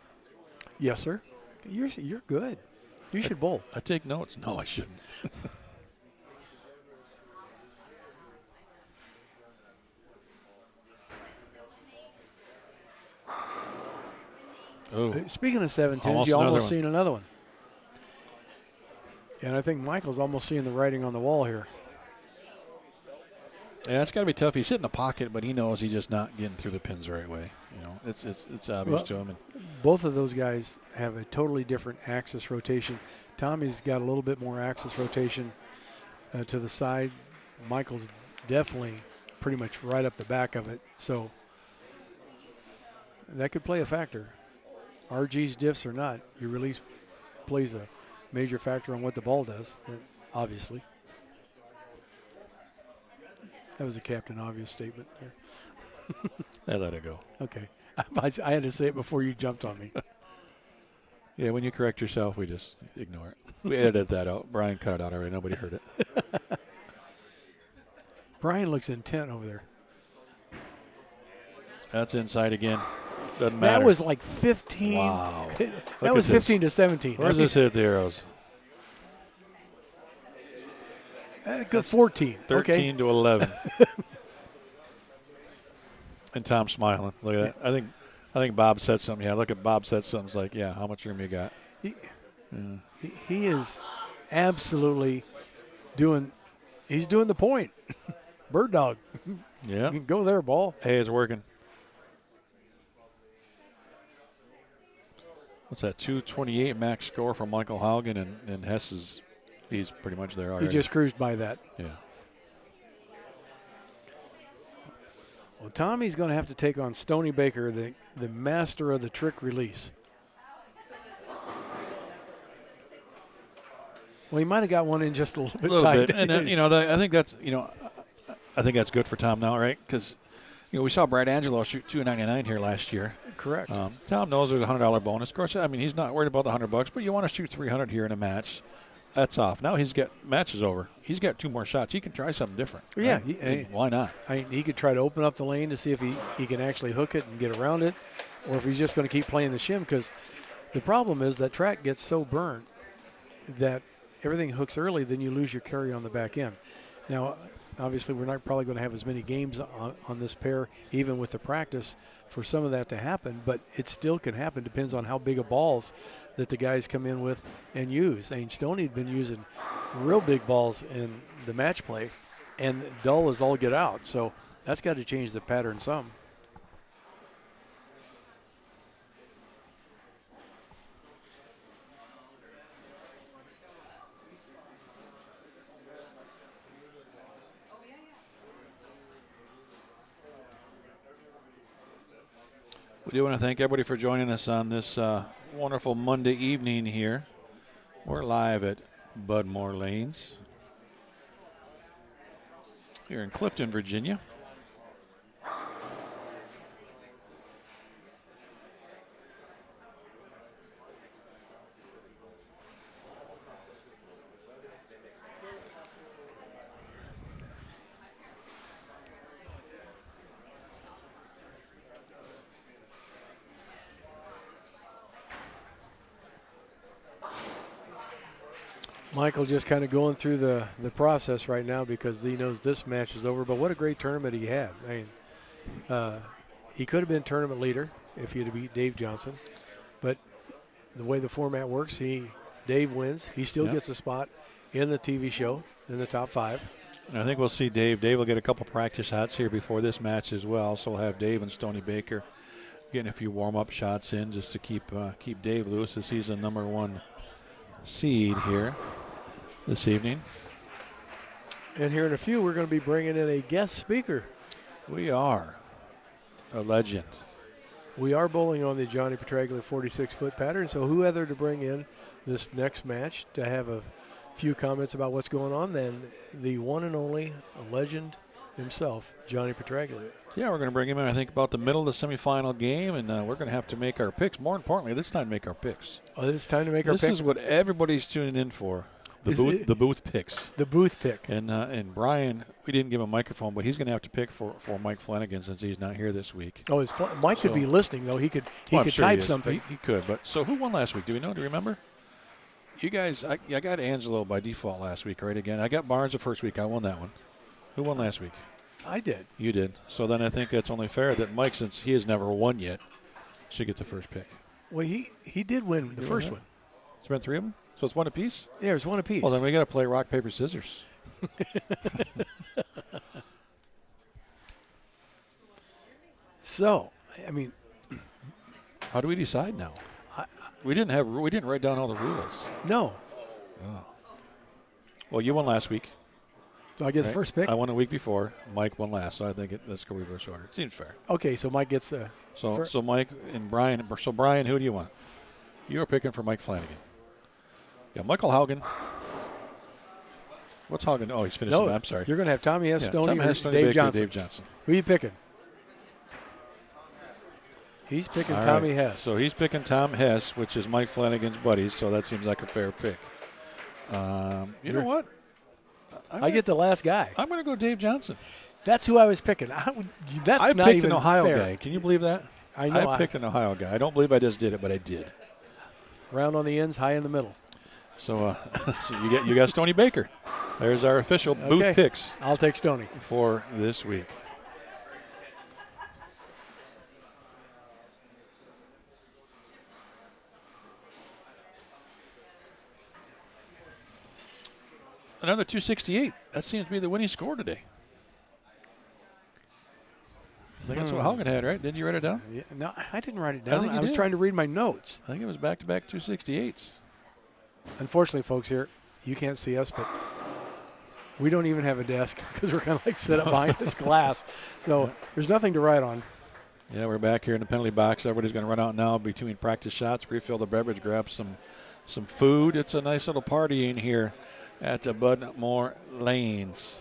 Yes, sir. You're good. You should bowl. I take notes. No, I shouldn't. Oh, Speaking of 7-10s, Almost you another almost one. seen another one. And I think Michael's almost seeing the writing on the wall here. yeah, it's got to be tough. He's sitting in the pocket, but he knows he's just not getting through the pins the right way. You know, it's obvious Well, to him. And Both of those guys have a totally different axis rotation. Tommy's got a little bit more axis rotation to the side. Michael's definitely pretty much right up the back of it. So that could play a factor. RG's diffs or not, your release plays a major factor on what the ball does, obviously. That was a Captain Obvious statement there. I let it go. Okay. I had to say it before you jumped on me. Yeah, when you correct yourself, we just ignore it. We edited that out. Brian cut it out already. Nobody heard it. Brian looks intent over there. That's inside again. Doesn't matter. That was like 15. Wow. That was at this. 15 to 17. Where's this hit the arrows? Good 14. 13 Okay. to 11. And Tom's smiling. Look at that. I think Bob said something. Yeah, look at Bob said something. It's like, yeah, how much room you got? He is absolutely he's doing the point. Bird dog. Yeah. You can go there, ball. Hey, it's working. What's that? 228 max score for Michael Haugen, and Hess he's pretty much there He already. just cruised by that. Yeah. Well, Tommy's going to have to take on Stoney Baker, the master of the trick release. Well, he might have got one in just a little bit A little tight. bit. And then, I think that's good for Tom now, right? Because we saw Brad Angelo shoot 299 here last year. Correct. Tom knows there's a $100 bonus. Of course, I mean he's not worried about the $100, but you want to shoot 300 here in a match. That's off. Now he's got matches over. He's got 2 more shots. He can try something different. Yeah, right? Why not? He could try to open up the lane to see if he can actually hook it and get around it, or if he's just going to keep playing the shim. Because the problem is that track gets so burnt that everything hooks early, then you lose your carry on the back end. Now, obviously, we're not probably going to have as many games on this pair, even with the practice, for some of that to happen, but it still can happen. Depends on how big of balls that the guys come in with and use. I mean, Stoney had been using real big balls in the match play, and dull as all get out. So that's got to change the pattern some. We do want to thank everybody for joining us on this wonderful Monday evening here. We're live at Budmore Lanes here in Clifton, Virginia. Michael just kind of going through the process right now because he knows this match is over. But what a great tournament he had. I mean, he could have been tournament leader if he had beat Dave Johnson. But the way the format works, Dave wins. He still gets a spot in the TV show in the top 5. And I think we'll see Dave. Dave will get a couple practice shots here before this match as well. So we'll have Dave and Stoney Baker getting a few warm-up shots in just to keep Dave loose as he's the number 1 seed here this evening. And here in a few, we're going to be bringing in a guest speaker. We are a legend. We are bowling on the Johnny Petraglia 46-foot pattern, so who other to bring in this next match to have a few comments about what's going on than the one and only legend himself, Johnny Petraglia. Yeah, we're going to bring him in, I think, about the middle of the semifinal game, and we're going to have to make our picks. More importantly, this time to make our picks. Oh, it's time to make our picks? This is what everybody's tuning in for, the booth picks. The booth pick. And Brian, we didn't give him a microphone, but he's going to have to pick for Mike Flanagan since he's not here this week. Oh, Mike could be listening, though. He could type something. He could. But so who won last week? Do we know? Do you remember? You guys, I got Angelo by default last week, right? Again, I got Barnes the first week. I won that one. Who won last week? I did. You did. So then I think it's only fair that Mike, since he has never won yet, should get the first pick. Well, he did win the first one. It's been 3 of them? So it's 1 apiece? Yeah, it's 1 apiece. Well, then we got to play rock, paper, scissors. So, I mean, how do we decide now? We didn't write down all the rules. No. Oh. Well, you won last week. Do I get the first pick? I won a week before. Mike won last, so I think let's go reverse order. Seems fair. Okay, so Mike gets the. So Mike and Brian. So Brian, who do you want? You are picking for Mike Flanagan. Yeah, Michael Haugen. What's Haugen? Oh, he's finished. No, I'm sorry. You're going to have Tommy Hess, Stoney, Tommy or Hess, Stoney Dave Baker, Johnson. Dave Johnson. Who are you picking? He's picking All Tommy right. Hess. So he's picking Tom Hess, which is Mike Flanagan's buddy, so that seems like a fair pick. You know what? I get the last guy. I'm going to go Dave Johnson. That's who I was picking. That's I not picked even an Ohio fair. guy. Can you believe that? I know. I picked an Ohio guy. I don't believe I just did it, but I did. Round on the ends, high in the middle. So, so you got Stoney Baker. There's our official booth picks. I'll take Stoney for this week. Another 268. That seems to be the winning score today. I think that's what Haugen had, right? Didn't you write it down? Yeah, no, I didn't write it down. I was trying to read my notes. I think it was back-to-back 268s. Unfortunately, folks, here, you can't see us, but we don't even have a desk because we're kind of like set up behind this glass. So there's nothing to write on. Yeah, we're back here in the penalty box. Everybody's going to run out now between practice shots, refill the beverage, grab some food. It's a nice little party in here at the Budmore Lanes.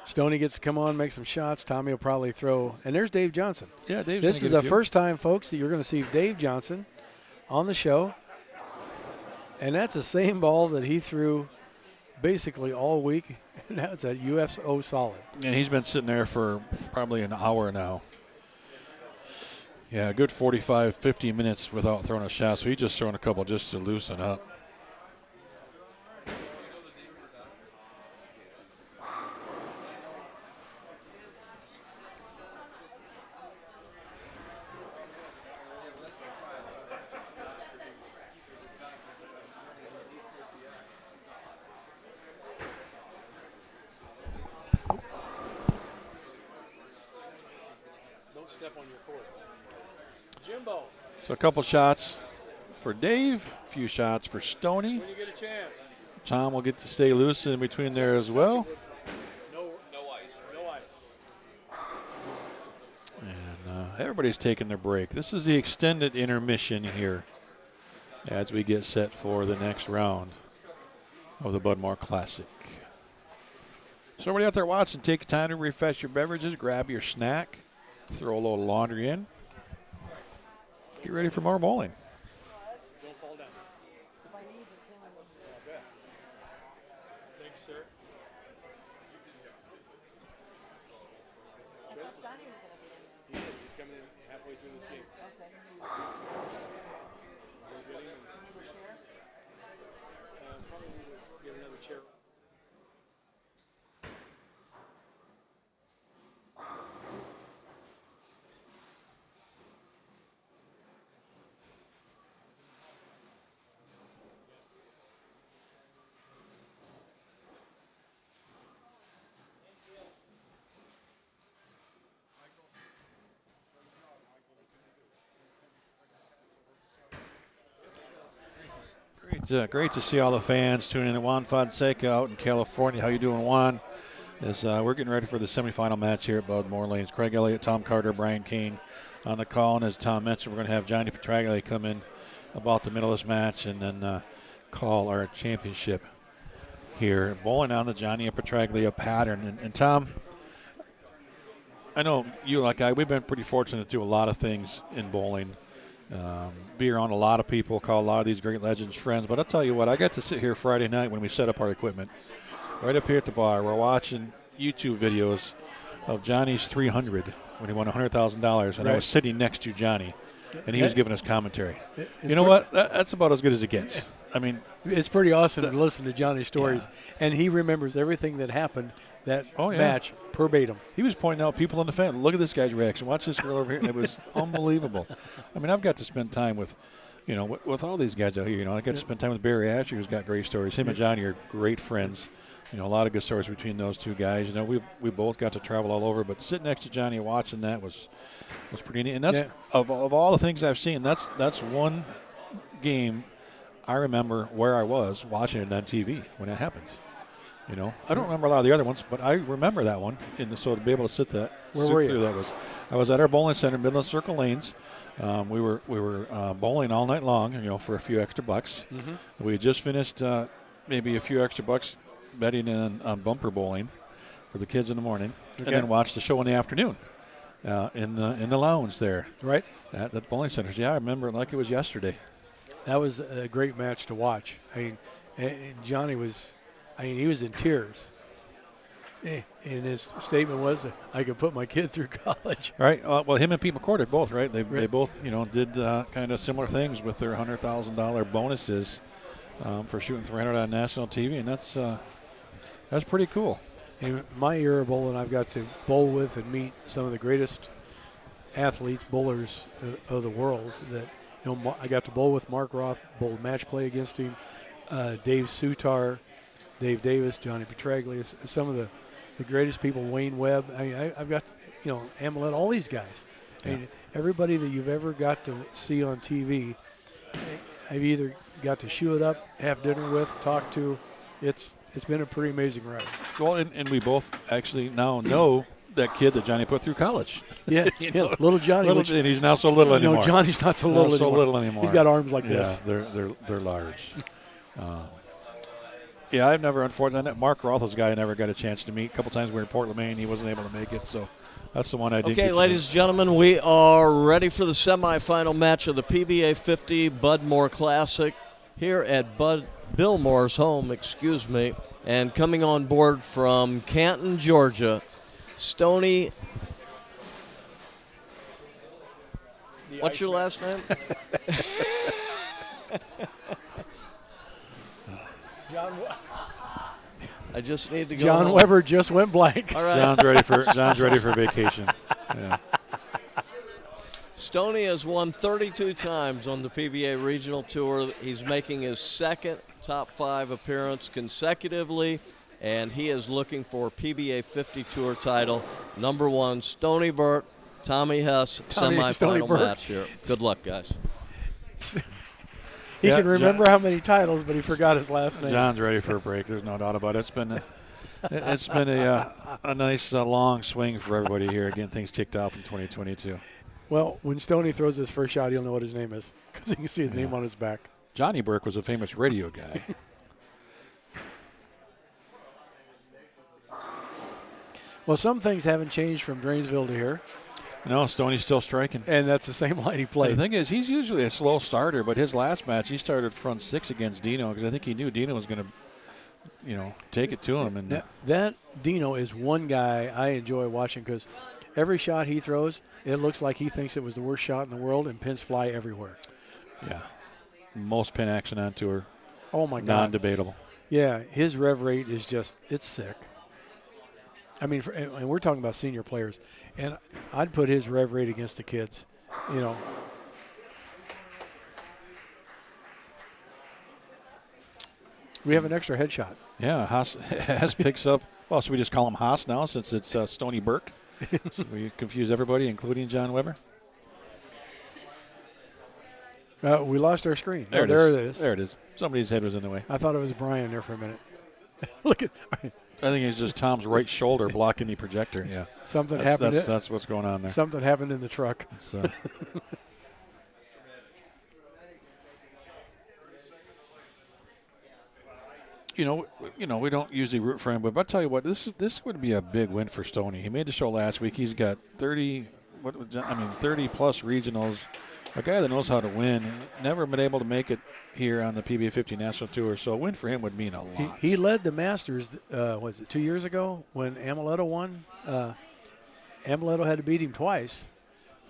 Stoney gets to come on, make some shots. Tommy will probably throw. And there's Dave Johnson. Yeah, Dave's This is the first time, folks, that you're going to see Dave Johnson on the show. And that's the same ball that he threw basically all week. And that's a UFO solid. And he's been sitting there for probably an hour now. Yeah, a good 45, 50 minutes without throwing a shot. So he's just throwing a couple just to loosen up. Step on your court. Jimbo. So a couple shots for Dave, a few shots for Stoney. When you get a chance. Tom will get to stay loose in between there as well. No ice. And everybody's taking their break. This is the extended intermission here as we get set for the next round of the Bud Moore Classic. So everybody out there watching, take time to refresh your beverages, grab your snack, throw a little laundry in. Get ready for more bowling. Don't fall down. My knees are killing me. I bet. Thanks, sir. I thought Johnny was going to be in there. He is. He's coming in halfway through this game. Okay. We'll get him. Need a chair? Probably need to get another chair. Great to see all the fans tuning in to Juan Fonseca out in California. How you doing, Juan? As we're getting ready for the semifinal match here at Bud Moore Lanes. Craig Elliott, Tom Carter, Brian Kane on the call. And as Tom mentioned, we're going to have Johnny Petraglia come in about the middle of this match and then call our championship here. Bowling on the Johnny Petraglia pattern. And Tom, I know you like I, we've been pretty fortunate to do a lot of things in bowling. Be around a lot of people, call a lot of these great legends friends. But I'll tell you what, I got to sit here Friday night when we set up our equipment. Right up here at the bar, we're watching YouTube videos of Johnny's 300 when he won $100,000. And I was sitting next to Johnny, and he was giving us commentary. You know what? That's about as good as it gets. I mean, it's pretty awesome to listen to Johnny's stories. And he remembers everything that happened that match verbatim. He was pointing out people in the fan. Look at this guy's reaction. Watch this girl over here. It was unbelievable. I mean, I've got to spend time with, with all these guys out here. I got to spend time with Barry Asher, who's got great stories. Him and Johnny are great friends. A lot of good stories between those two guys. We both got to travel all over, but sitting next to Johnny and watching that was pretty neat. And that's of all the things I've seen, that's one game I remember where I was watching it on TV when it happened. I don't remember a lot of the other ones, but I remember that one. So to be able to sit through that I was at our bowling center, Midland Circle Lanes. We were bowling all night long, for a few extra bucks. Mm-hmm. We had just finished maybe a few extra bucks betting on bumper bowling for the kids in the morning, and then watched the show in the afternoon in the lounge there. Right. At the bowling centers. Yeah, I remember it like it was yesterday. That was a great match to watch. Johnny was. He was in tears. And his statement was, I could put my kid through college. Right. Well, him and Pete McCord both, right? They both, did kind of similar things with their $100,000 bonuses for shooting 300 on national TV, and that's pretty cool. In my era of bowling, I've got to bowl with and meet some of the greatest athletes, bowlers of the world. That I got to bowl with Mark Roth, bowled match play against him, Dave Sutar, Dave Davis, Johnny Petraglia, some of the greatest people, Wayne Webb. I've got, Amelet, all these guys. Yeah. Everybody that you've ever got to see on TV, I've either got to shoe it up, have dinner with, talk to. It's been a pretty amazing ride. Well, and we both actually now know that kid that Johnny put through college. Yeah, little Johnny. And he's not so little anymore. No, Johnny's not so little anymore. He's got arms like this. They're large. I've never, unfortunately, Mark Roth was a guy I never got a chance to meet. A couple times we were in Portland, Maine. He wasn't able to make it, so that's the one I did. Okay, ladies and gentlemen, we are ready for the semifinal match of the PBA50 Bud Moore Classic here at Bill Moore's home, and coming on board from Canton, Georgia, Stoney. What's your last name? I just need to go. John Weber just went blank. All right. John's ready for vacation. Yeah. Stoney has won 32 times on the PBA Regional Tour. He's making his second top 5 appearance consecutively, and he is looking for PBA 50 Tour title. Number 1, Stoney Burt, Tommy Hess, semifinal match here. Good luck, guys. He can remember how many titles, but he forgot his last name. John's ready for a break. There's no doubt about it. It's been a nice long swing for everybody here, getting things kicked off in 2022. Well, when Stoney throws his first shot, he'll know what his name is because you can see the name on his back. Johnny Burke was a famous radio guy. Well, some things haven't changed from Drainsville to here, No, Stoney's still striking. and that's the same line he The played. thing is, he's usually a slow starter, but his last match, he started front six against Dino because I think he knew Dino was going to, take it to him. And That Dino is one guy I enjoy watching because every shot he throws, it looks like he thinks it was the worst shot in the world, and pins fly everywhere. yeah, most pin action on tour, Oh, my God. non-debatable. Yeah, his rev rate is just, it's sick. I mean, and we're talking about senior players, and I'd put his rev rate against the kids, We have an extra headshot. Yeah, Hess picks up. Well, should we just call him Haas now since it's Stony Burke? Should we confuse everybody, including John Weber? We lost our screen. There it is. There it is. Somebody's head was in the way. I thought it was Brian there for a minute. Look at I think it's just Tom's right shoulder blocking the projector. Yeah, something happened. That's what's going on there. Something happened in the truck. So. We don't usually root for him, but I'll tell you what, this would be a big win for Stoney. He made the show last week. He's got 30 plus regionals. A guy that knows how to win. Never been able to make it here on the PBA50 National Tour, so a win for him would mean a lot. He led the Masters. Was it 2 years ago when Amuleto won? Amuleto had to beat him twice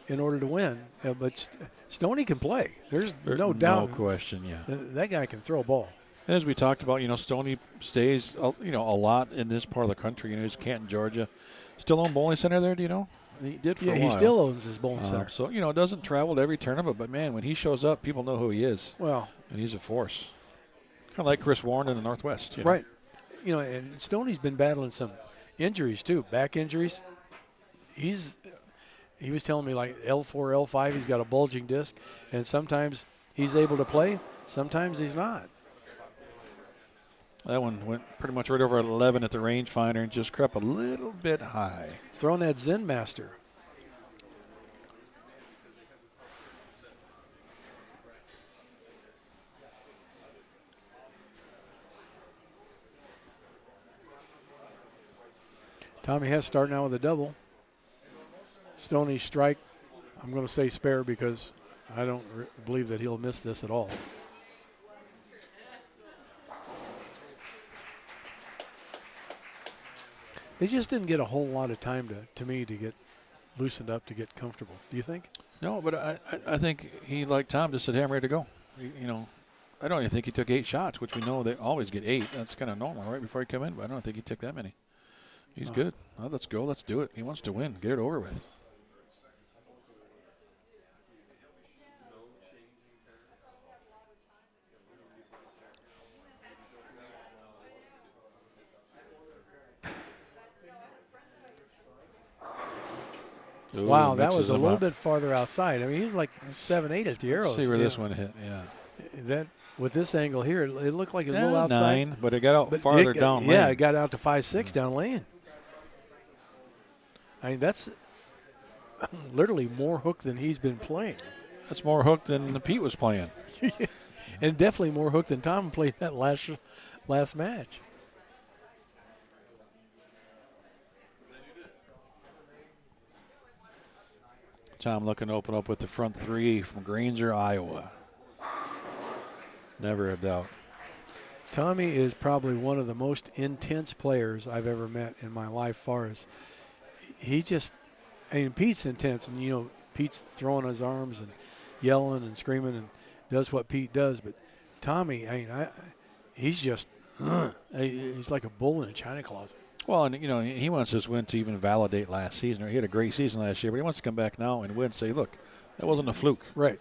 in order to win, but Stoney can play. There's no doubt. No question. Yeah. That guy can throw a ball. And as we talked about, Stoney stays, a lot in this part of the country. He's Canton, Georgia. Still own bowling center there, do you know? He did for a while. He still owns his bowling center. So, doesn't travel to every tournament, but, man, when he shows up, people know who he is. Well. And he's a force. Kind of like Chris Warren in the Northwest. Right. And Stoney's been battling some injuries, too, back injuries. He was telling me, like, L4, L5, he's got a bulging disc, and sometimes he's able to play, sometimes he's not. That one went pretty much right over at 11 at the rangefinder and just crept a little bit high. He's throwing that Zen Master. Tommy Hess starting out with a double. Stoney strike. I'm going to say spare because I don't believe that he'll miss this at all. They just didn't get a whole lot of time to me to get loosened up, to get comfortable. Do you think? No, but I think he, like Tom, just said, hey, I'm ready to go. I don't even think he took 8 shots, which we know they always get 8. That's kind of normal right before he come in, but I don't think he took that many. He's good. Well, let's go. Let's do it. He wants to win. Get it over with. Ooh, wow, that mixes was a them little up. bit farther outside. I mean, he was like 7-8 at the arrows. Let's see where this one hit. Yeah. That with this angle here, it looked like it was a little outside. 9, but it got out farther down lane. Yeah, it got out to 5-6 down lane. I mean, that's literally more hook than he's been playing. That's more hook than Pete was playing. And definitely more hook than Tom played that last match. Tom looking to open up with the front 3 from Granger, Iowa. Never a doubt. Tommy is probably one of the most intense players I've ever met in my life. Far as Pete's intense, and Pete's throwing his arms and yelling and screaming and does what Pete does. But Tommy, he's just he's like a bull in a china closet. Well, and he wants this win to even validate last season. He had a great season last year, but he wants to come back now and win. Say, look, that wasn't a fluke. Right.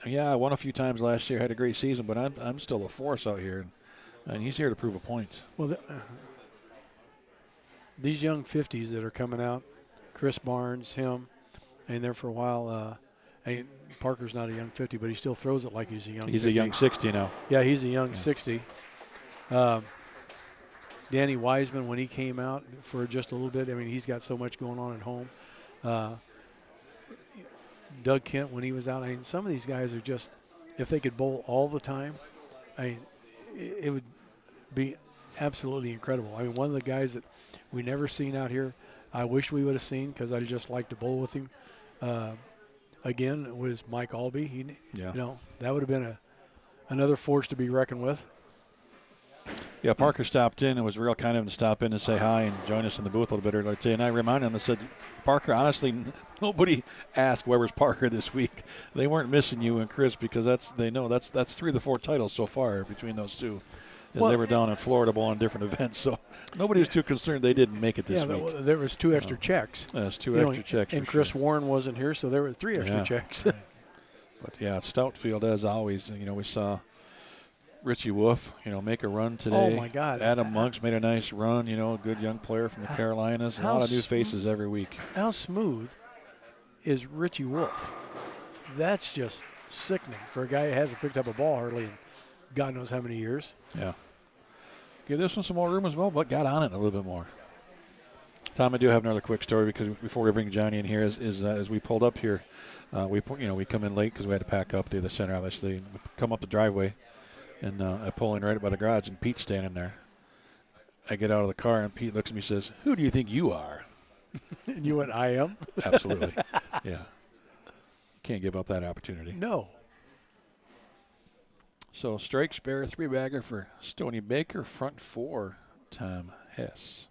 Yeah, I won a few times last year, had a great season, but I'm still a force out here, and he's here to prove a point. Well, these young 50s that are coming out, Chris Barnes, him, and there for a while. Parker's not a young 50, but he still throws it like he's a young 50. He's a young 60 now. Yeah, he's a young 60. Danny Wiseman, when he came out for just a little bit, he's got so much going on at home. Doug Kent, when he was out, some of these guys are just if they could bowl all the time, I mean, it would be absolutely incredible. I mean, one of the guys that we never seen out here, I wish we would have seen because I'd just like to bowl with him. Again, was Mike Albee. That would have been another force to be reckoned with. Yeah, Parker stopped in and was real kind of him to stop in and say hi and join us in the booth a little bit earlier today. And I reminded him, I said, Parker, honestly, nobody asked where was Parker this week. They weren't missing you and Chris because that's 3 of the 4 titles so far between those two. As they were down in Florida bowling different events. So nobody was too concerned they didn't make it this week. Yeah, there was 2 extra checks. There's 2 extra checks. And Chris Warren wasn't here, so there were 3 extra checks. But, yeah, Stoutfield, as always, we saw Richie Wolf, make a run today. Oh, my God. Adam Monks made a nice run, a good young player from the Carolinas. A lot of new faces every week. How smooth is Richie Wolf? That's just sickening for a guy who hasn't picked up a ball hardly in God knows how many years. Yeah. Give this one some more room as well, but got on it a little bit more. Tom, I do have another quick story because before we bring Johnny in here, as we pulled up here, we come in late because we had to pack up to the center, obviously. We come up the driveway, and I pull in right by the garage, and Pete's standing there. I get out of the car, and Pete looks at me and says, "Who do you think you are?" And you went, "I am?" Absolutely. Yeah. Can't give up that opportunity. No. So strike spare 3-bagger for Stoney Baker, front 4, Tom Hess.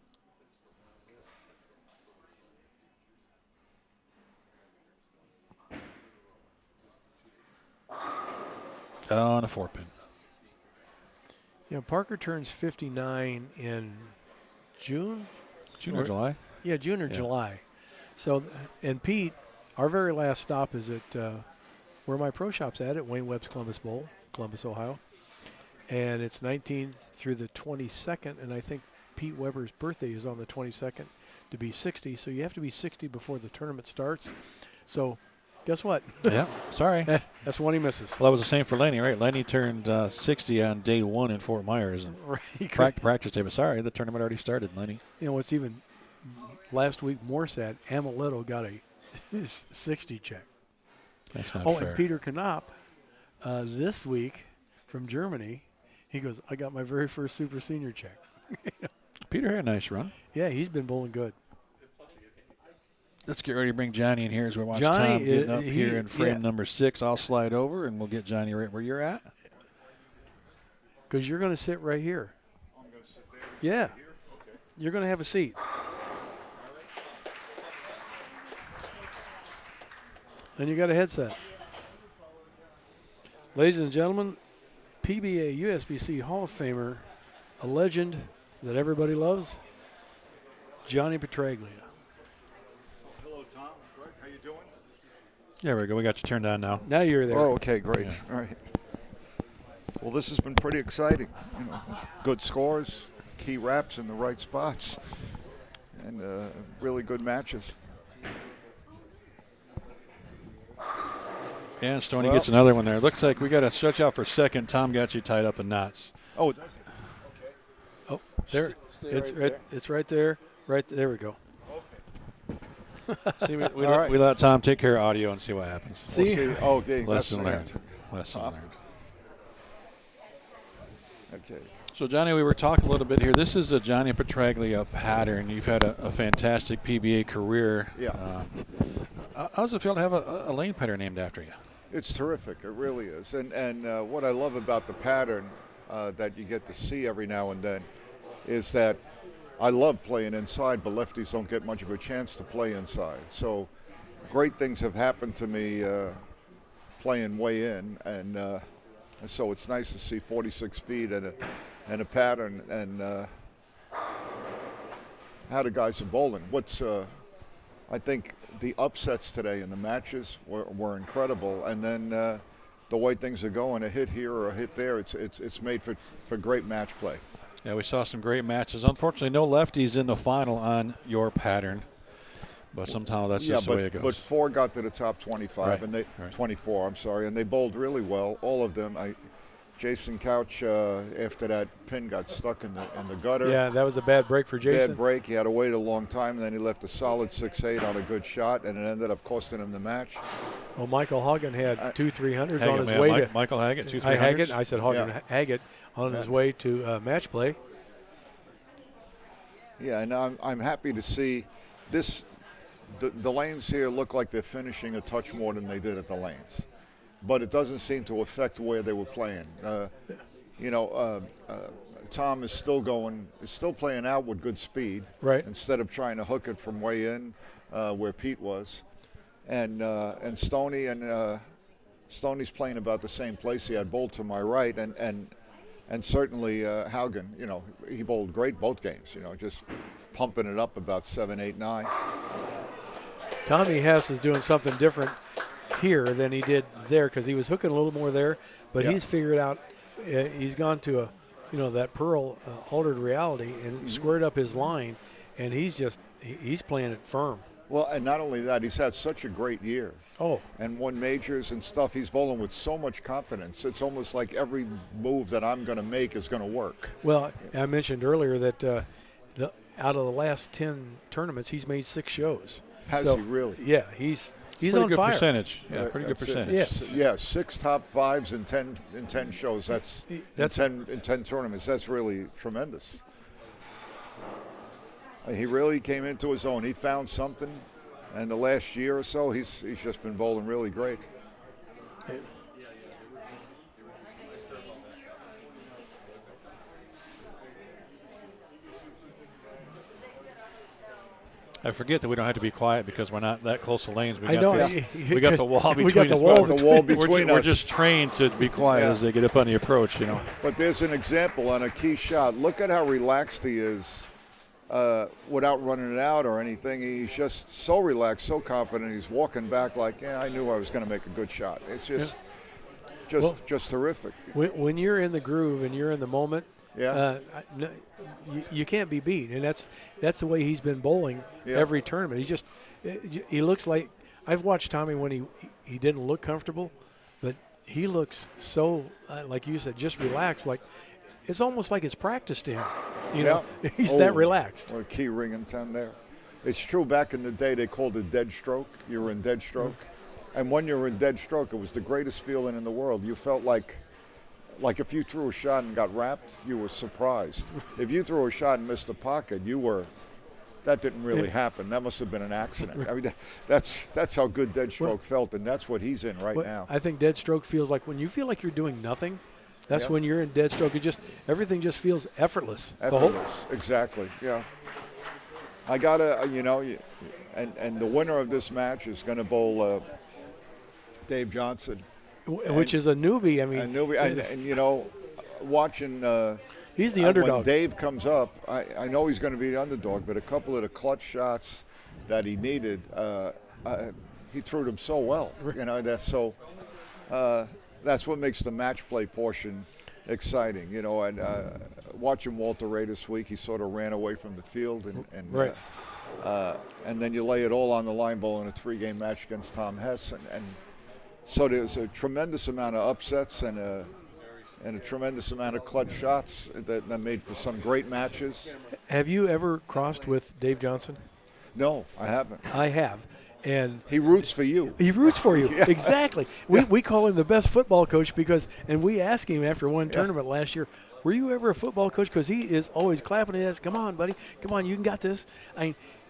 On a 4-pin. Yeah, Parker turns 59 in June. June or July? Yeah, June or July. So, and Pete, our very last stop is at where my pro shop's at Wayne Webb's Columbus Bowl, Columbus, Ohio. And it's 19th through the 22nd, and I think Pete Weber's birthday is on the 22nd to be 60. So you have to be 60 before the tournament starts. So guess what? Yeah, sorry. That's one he misses. Well, that was the same for Lenny, right? Lenny turned 60 on day 1 in Fort Myers. And Right. practice day, but sorry, the tournament already started, Lenny. What's even last week more sad, Amaletto got a 60 check. That's not fair. And Peter Knopp this week from Germany, he goes, "I got my very first super senior check." Peter had a nice run. Yeah, he's been bowling good. Let's get ready to bring Johnny in here as we watch Johnny Tom getting up here in frame number 6. I'll slide over, and we'll get Johnny right where you're at. Because you're going to sit right here. I'm going to sit there. Yeah. Here? Okay. You're going to have a seat. And you got a headset. Ladies and gentlemen, PBA USBC Hall of Famer, a legend that everybody loves, Johnny Petraglia. Hello, Tom. Greg, how you doing? There we go. We got you turned on now. Now you're there. Oh, okay, great. Yeah. All right. Well, this has been pretty exciting. Good scores, key wraps in the right spots, and really good matches. Yeah, Stoney gets another one there. Looks like we got to stretch out for a second. Tom got you tied up in knots. Oh, does it? Oh, there. It's right there. Right there we go. See, we let Tom take care of audio and see what happens. See? We'll see. Okay, Lesson learned. Lesson learned. Okay. So, Johnny, we were talking a little bit here. This is a Johnny Petraglia pattern. You've had a fantastic PBA career. Yeah. How does it feel to have a lane pattern named after you? It's terrific. It really is. And what I love about the pattern that you get to see every now and then is that I love playing inside, but lefties don't get much of a chance to play inside. So great things have happened to me playing way in, and so it's nice to see 46 feet and a pattern and how the guys are bowling. I think the upsets today in the matches were incredible, and then the way things are going, a hit here or a hit there, it's made for great match play. Yeah, we saw some great matches. Unfortunately, no lefties in the final on your pattern, but somehow that's just the way it goes. But 4 got to the top 25, Right, and they right. 24. I'm sorry, and they bowled really well, all of them. Jason Couch, after that pin got stuck in the gutter. Yeah, that was a bad break for Jason. Bad break. He had to wait a long time, and then he left a solid 6-8 on a good shot, and it ended up costing him the match. Well, Michael Haugen had 2 300s on his Hagen, way to Michael Haggett, 2 300s. Haggett. I said Haugen Yeah. Haggett on his way to match play. Yeah, and I'm happy to see this. The lanes here look like they're finishing a touch more than they did at the lanes, but it doesn't seem to affect where they were playing. Tom is still playing out with good speed, Right. instead of trying to hook it from way in where Pete was, and Stoney Stoney's playing about the same place. He had bowled to my right, and certainly Haugen. He bowled great both games. Just pumping it up about 7, 8, 9. Tommy Hess is doing something different here than he did there because he was hooking a little more there, but Yeah. he's figured out he's gone to that Pearl altered reality and squared up his line, and he's playing it firm. Well, and not only that, he's had such a great year. Oh, And won majors and stuff. He's bowling with so much confidence. It's almost like every move that I'm going to make is going to work. well, I mentioned earlier that out of the last 10 tournaments, he's made 6 shows. Has So, he really? Yeah, he's Pretty on good fire. percentage. Yeah, pretty good That's it. percentage. Yes. Yeah, 6 top 5s in 10 shows. That's That's- in 10 tournaments. That's really tremendous. He really came into his own. He found something, and the last year or so, he's just been bowling really great. I forget that we don't have to be quiet because we're not that close to lanes. We I got know. we got the wall between We got the us. wall The wall between we're us. just trained to be quiet Yeah. as they get up on the approach. But there's an example on a key shot. Look at how relaxed he is without running it out or anything. He's just so relaxed, so confident. He's walking back like, I knew I was going to make a good shot. It's just terrific. When you're in the groove and you're in the moment, Yeah. you can't be beat, and that's the way he's been bowling Yeah. every tournament. He looks like I've watched Tommy when he didn't look comfortable, but he looks so like you said, just relaxed. Like it's almost like it's practice to him. He's that relaxed. What a key ring in 10 there. It's true. Back in the day, they called it dead stroke. You were in dead stroke, and when you were in dead stroke, it was the greatest feeling in the world. You felt like if you threw a shot and got wrapped, you were surprised. If you threw a shot and missed the pocket, that didn't really happen. That must have been an accident. I mean, that's how good dead stroke felt, and that's what he's in right now. I think dead stroke feels like when you feel like you're doing nothing. That's Yeah. when you're in dead stroke. Everything just feels effortless. Effortless, exactly. Yeah. I gotta, and the winner of this match is going to bowl Dave Johnson. Which is a newbie. I mean, And watching he's the when underdog. Dave comes up, I know he's going to be the underdog, but a couple of the clutch shots that he needed, he threw them so well. That's what makes the match play portion exciting. And watching Walter Ray this week, he sort of ran away from the field, Right. And then you lay it all on the line bowling a 3-game match against Tom Hess, and so there's a tremendous amount of upsets and a tremendous amount of clutch shots that made for some great matches. Have you ever crossed with Dave Johnson? No, I haven't. I have. And He roots for you. he roots for you. Yeah. Exactly. We call him the best football coach and we asked him after one tournament last year, were you ever a football coach? Because he is always clapping his ass. Come on, buddy. Come on, you can got this.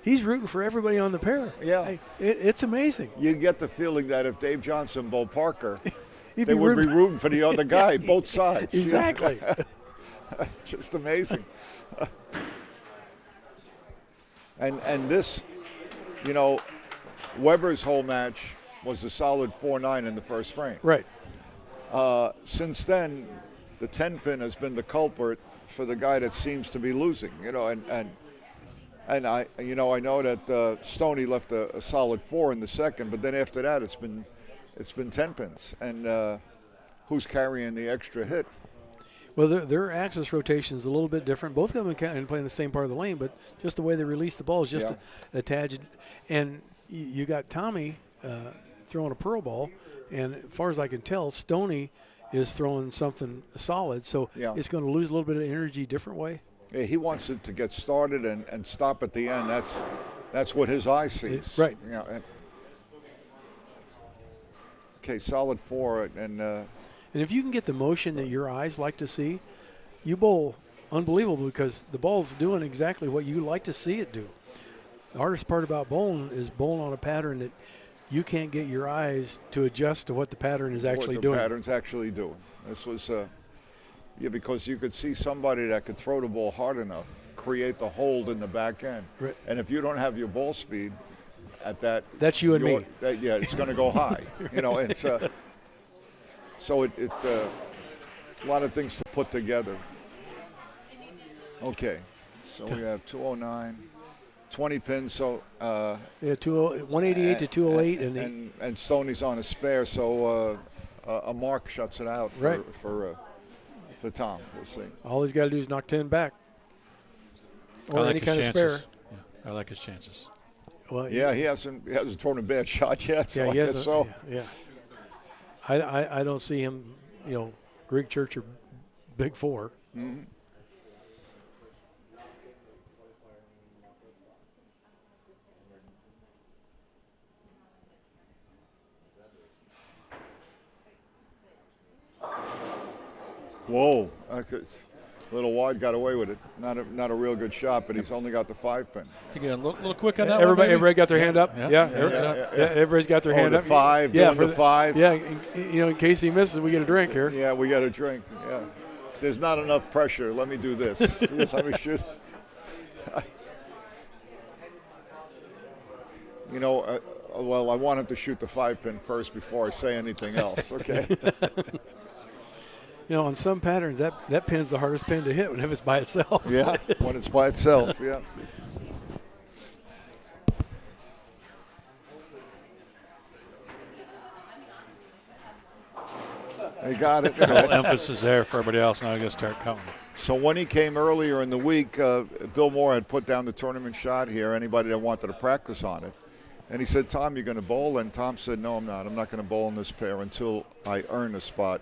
He's rooting for everybody on the pair. Yeah. It's amazing. You get the feeling that if Dave Johnson bowled Parker, He'd they be would be rooting- rooting for the other guy, both sides. Exactly. Just amazing. And this, Weber's whole match was a solid 4-9 in the first frame. Right. Since then, the 10-pin has been the culprit for the guy that seems to be losing. And I know that Stoney left a solid 4 in the second, but then after that, it's been 10 pins. And who's carrying the extra hit? Well, their axis rotation is a little bit different. Both of them can play in the same part of the lane, but just the way they release the ball is just a tad. And you got Tommy throwing a pearl ball, and as far as I can tell, Stoney is throwing something solid. So it's going to lose a little bit of energy different way. Yeah, he wants it to get started and stop at the end. That's what his eye sees. Right. Okay, solid 4, and And if you can get the motion that your eyes like to see, you bowl unbelievable because the ball's doing exactly what you like to see it do. The hardest part about bowling is bowling on a pattern that you can't get your eyes to adjust to what the pattern is actually what doing. the pattern's actually doing. This was, because you could see somebody that could throw the ball hard enough, create the hold in the back end. Right. And if you don't have your ball speed at that, That's you and me. yeah, it's going to go high. It's so it a lot of things to put together. Okay, so we have 209, 20 pins. So Yeah, 188 to 208, and Stoney's on a spare, so a mark shuts it out for Tom. We'll see. all he's got to do is knock 10 back, I or like any his kind of chances. spare. Yeah, I like his chances. Well, Yeah, he hasn't thrown a bad shot yet. So yeah, I he guess hasn't. so. Yeah, I don't see him. Greek Church or Big Four. Mm-hmm. Whoa, a little wide, got away with it. Not a real good shot, but he's only got the 5-pin. You get a little quick on that Everybody got their hand up. Yeah. Everybody's got their hand the up. 5, Yeah, doing for the 5. Yeah, in case he misses, we get a drink here. Yeah, we got a drink. Yeah, there's not enough pressure. Let me do this. Let me shoot. Well, I want him to shoot the 5-pin first before I say anything else. Okay. On some patterns, that pin's the hardest pin to hit whenever it's by itself. Yeah, when it's by itself. Yeah. They got it. A little emphasis there for everybody else. Now I got to start counting. So when he came earlier in the week, Bill Moore had put down the tournament shot here, anybody that wanted to practice on it. And he said, Tom, you're going to bowl? And Tom said, no, I'm not. I'm not going to bowl in this pair until I earn a spot,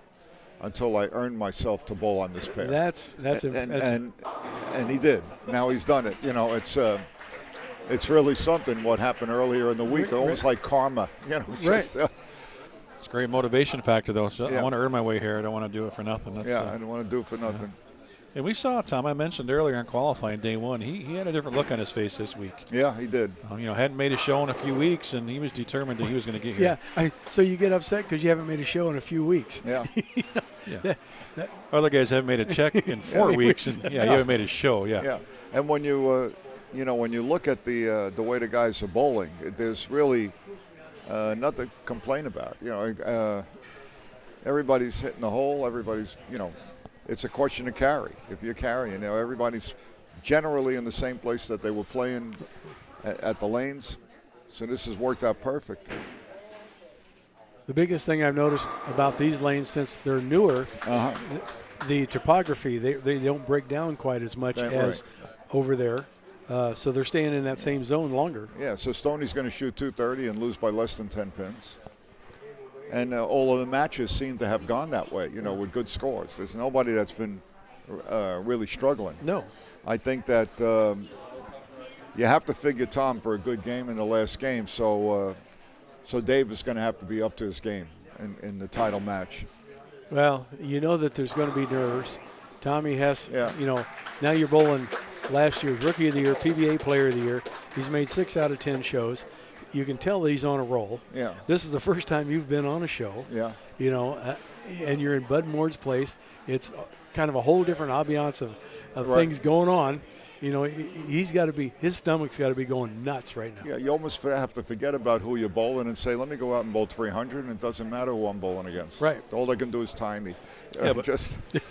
until I earn myself to bowl on this pair. That's and he did. Now he's done it. It's really something what happened earlier in the week, almost like karma. Right. It's a great motivation factor, though. So Yeah. I want to earn my way here. I don't want to do it for nothing. That's, I don't want to do it for nothing. And we saw Tom. I mentioned earlier on qualifying day one. He had a different look on his face this week. Yeah, he did. Hadn't made a show in a few weeks, and he was determined that he was going to get here. Yeah. So you get upset because you haven't made a show in a few weeks. Yeah. Other guys haven't made a check in 4 weeks, and you haven't made a show. Yeah. Yeah. And when you when you look at the way the guys are bowling, there's really nothing to complain about. Everybody's hitting the hole. Everybody's it's a question of carry. If you're carrying, everybody's generally in the same place that they were playing at the lanes. So this has worked out perfect. The biggest thing I've noticed about these lanes since they're newer, the topography, they don't break down quite as much as over there. So they're staying in that same zone longer. Yeah, so Stoney's going to shoot 230 and lose by less than 10 pins. And all of the matches seem to have gone that way, with good scores. There's nobody that's been really struggling. No. I think that you have to figure Tom for a good game in the last game, so Dave is going to have to be up to his game in the title match. Well, that there's going to be nerves. Tommy Hess, Yeah. Now you're bowling last year's Rookie of the Year, PBA Player of the Year. He's made 6 out of 10 shows. You can tell that he's on a roll. Yeah. This is the first time you've been on a show. Yeah. And you're in Bud Moore's place. It's kind of a whole different ambiance of things going on. His stomach's got to be going nuts right now. Yeah, you almost have to forget about who you're bowling and say, let me go out and bowl 300, and it doesn't matter who I'm bowling against. Right. All they can do is tie me. Yeah, but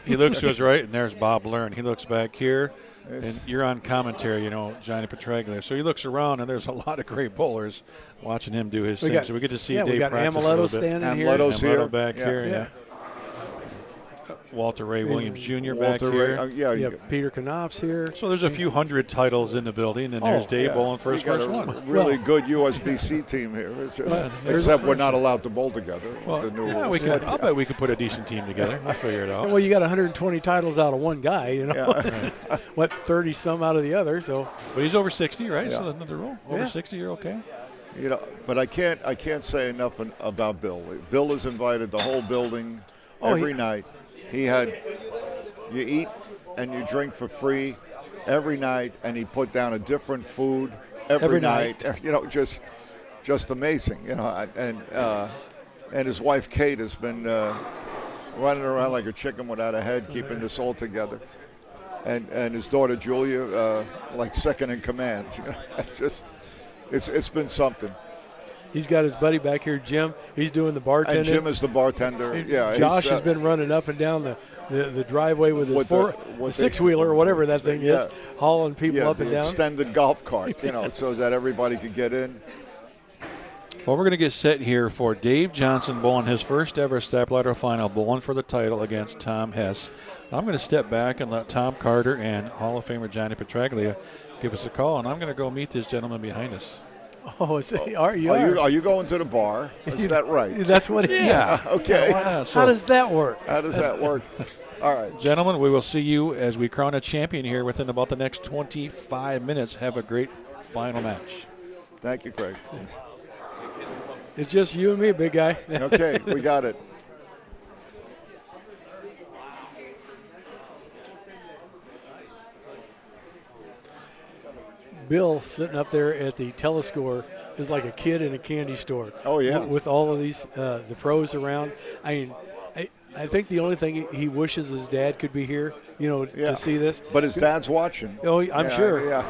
he looks to his right, and there's Bob Learn. He looks back here, and you're on commentary, Johnny Petraglia. So he looks around, and there's a lot of great bowlers watching him do his thing. So we get to see Dave we got practice a Amaletto little bit. standing here. Amaletto's here. Amaletto back here, Yeah. Walter Ray Williams Jr. back Walter here. Ray, Peter Knopf's here. So there's a few hundred titles in the building, and there's Dave bowling for his We got first a one. really good USBC team here. It's just, except we're not allowed to bowl together. Well, the new yeah, rules. I'll bet we could put a decent team together. We'll figure it out. Well, you got 120 titles out of one guy, What, 30 some out of the other? So But he's over 60, right? Yeah. So that's another rule. Over Yeah. 60, you're okay. You know, but I can't say enough about Bill. Bill has invited the whole building every night. You eat and you drink for free every night, and he put down a different food every night. You know, just amazing. You know, and his wife Kate has been running around like a chicken without a head, keeping this all together. And his daughter Julia, like second in command. You know, it's been something. He's got his buddy back here, Jim. He's doing the bartending. And Jim is the bartender. Yeah. Josh has been running up and down the driveway with his six-wheeler or whatever that thing is, hauling people up and down. Extended golf cart, you know, so that everybody could get in. Well, we're going to get set here for Dave Johnson bowling his first ever Stepladder final, bowling for the title against Tom Hess. I'm going to step back and let Tom Carter and Hall of Famer Johnny Petraglia give us a call, and I'm going to go meet this gentleman behind us. Oh, are you going to the bar? Is that right? That's what. Yeah. Okay. Yeah, How does that work? How does that work? All right, gentlemen, we will see you as we crown a champion here within about the next 25 minutes. Have a great final match. Thank you, Craig. It's just you and me, big guy. Okay, we got it. Bill sitting up there at the telescore is like a kid in a candy store. Oh, yeah. With all of these, the pros around. I mean, I think the only thing he wishes his dad could be here, you know, to see this. But his dad's watching. Oh, I'm sure. Yeah.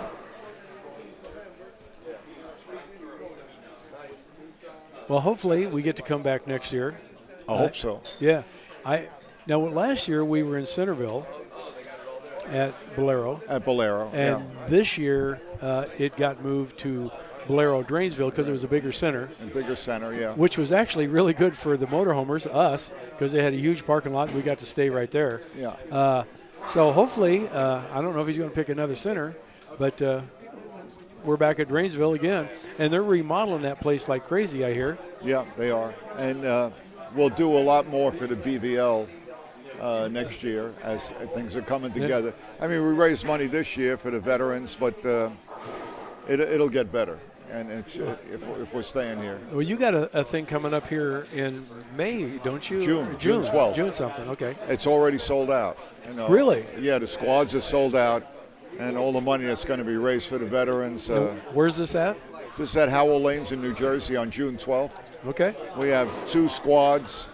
Well, hopefully we get to come back next year. I hope so. Yeah. Now, last year we were in Centerville at Bolero. And this year it got moved to Bolero Drainsville because it was a bigger center. A bigger center, yeah. Which was actually really good for the motorhomers, us, because they had a huge parking lot and we got to stay right there. Yeah. So hopefully, I don't know if he's going to pick another center, but we're back at Drainsville again. And they're remodeling that place like crazy, I hear. Yeah, they are. And we'll do a lot more for the BVL next year as things are coming together. I mean, we raised money this year for the veterans, but it'll get better. And if we're staying here. Well, you got a thing coming up here in May, don't you? June 12th. June something, okay. It's already sold out. You know. Really? Yeah, the squads are sold out, and all the money that's going to be raised for the veterans. Where's this at? This is at Howell Lanes in New Jersey on June 12th. Okay. We have 2 squads,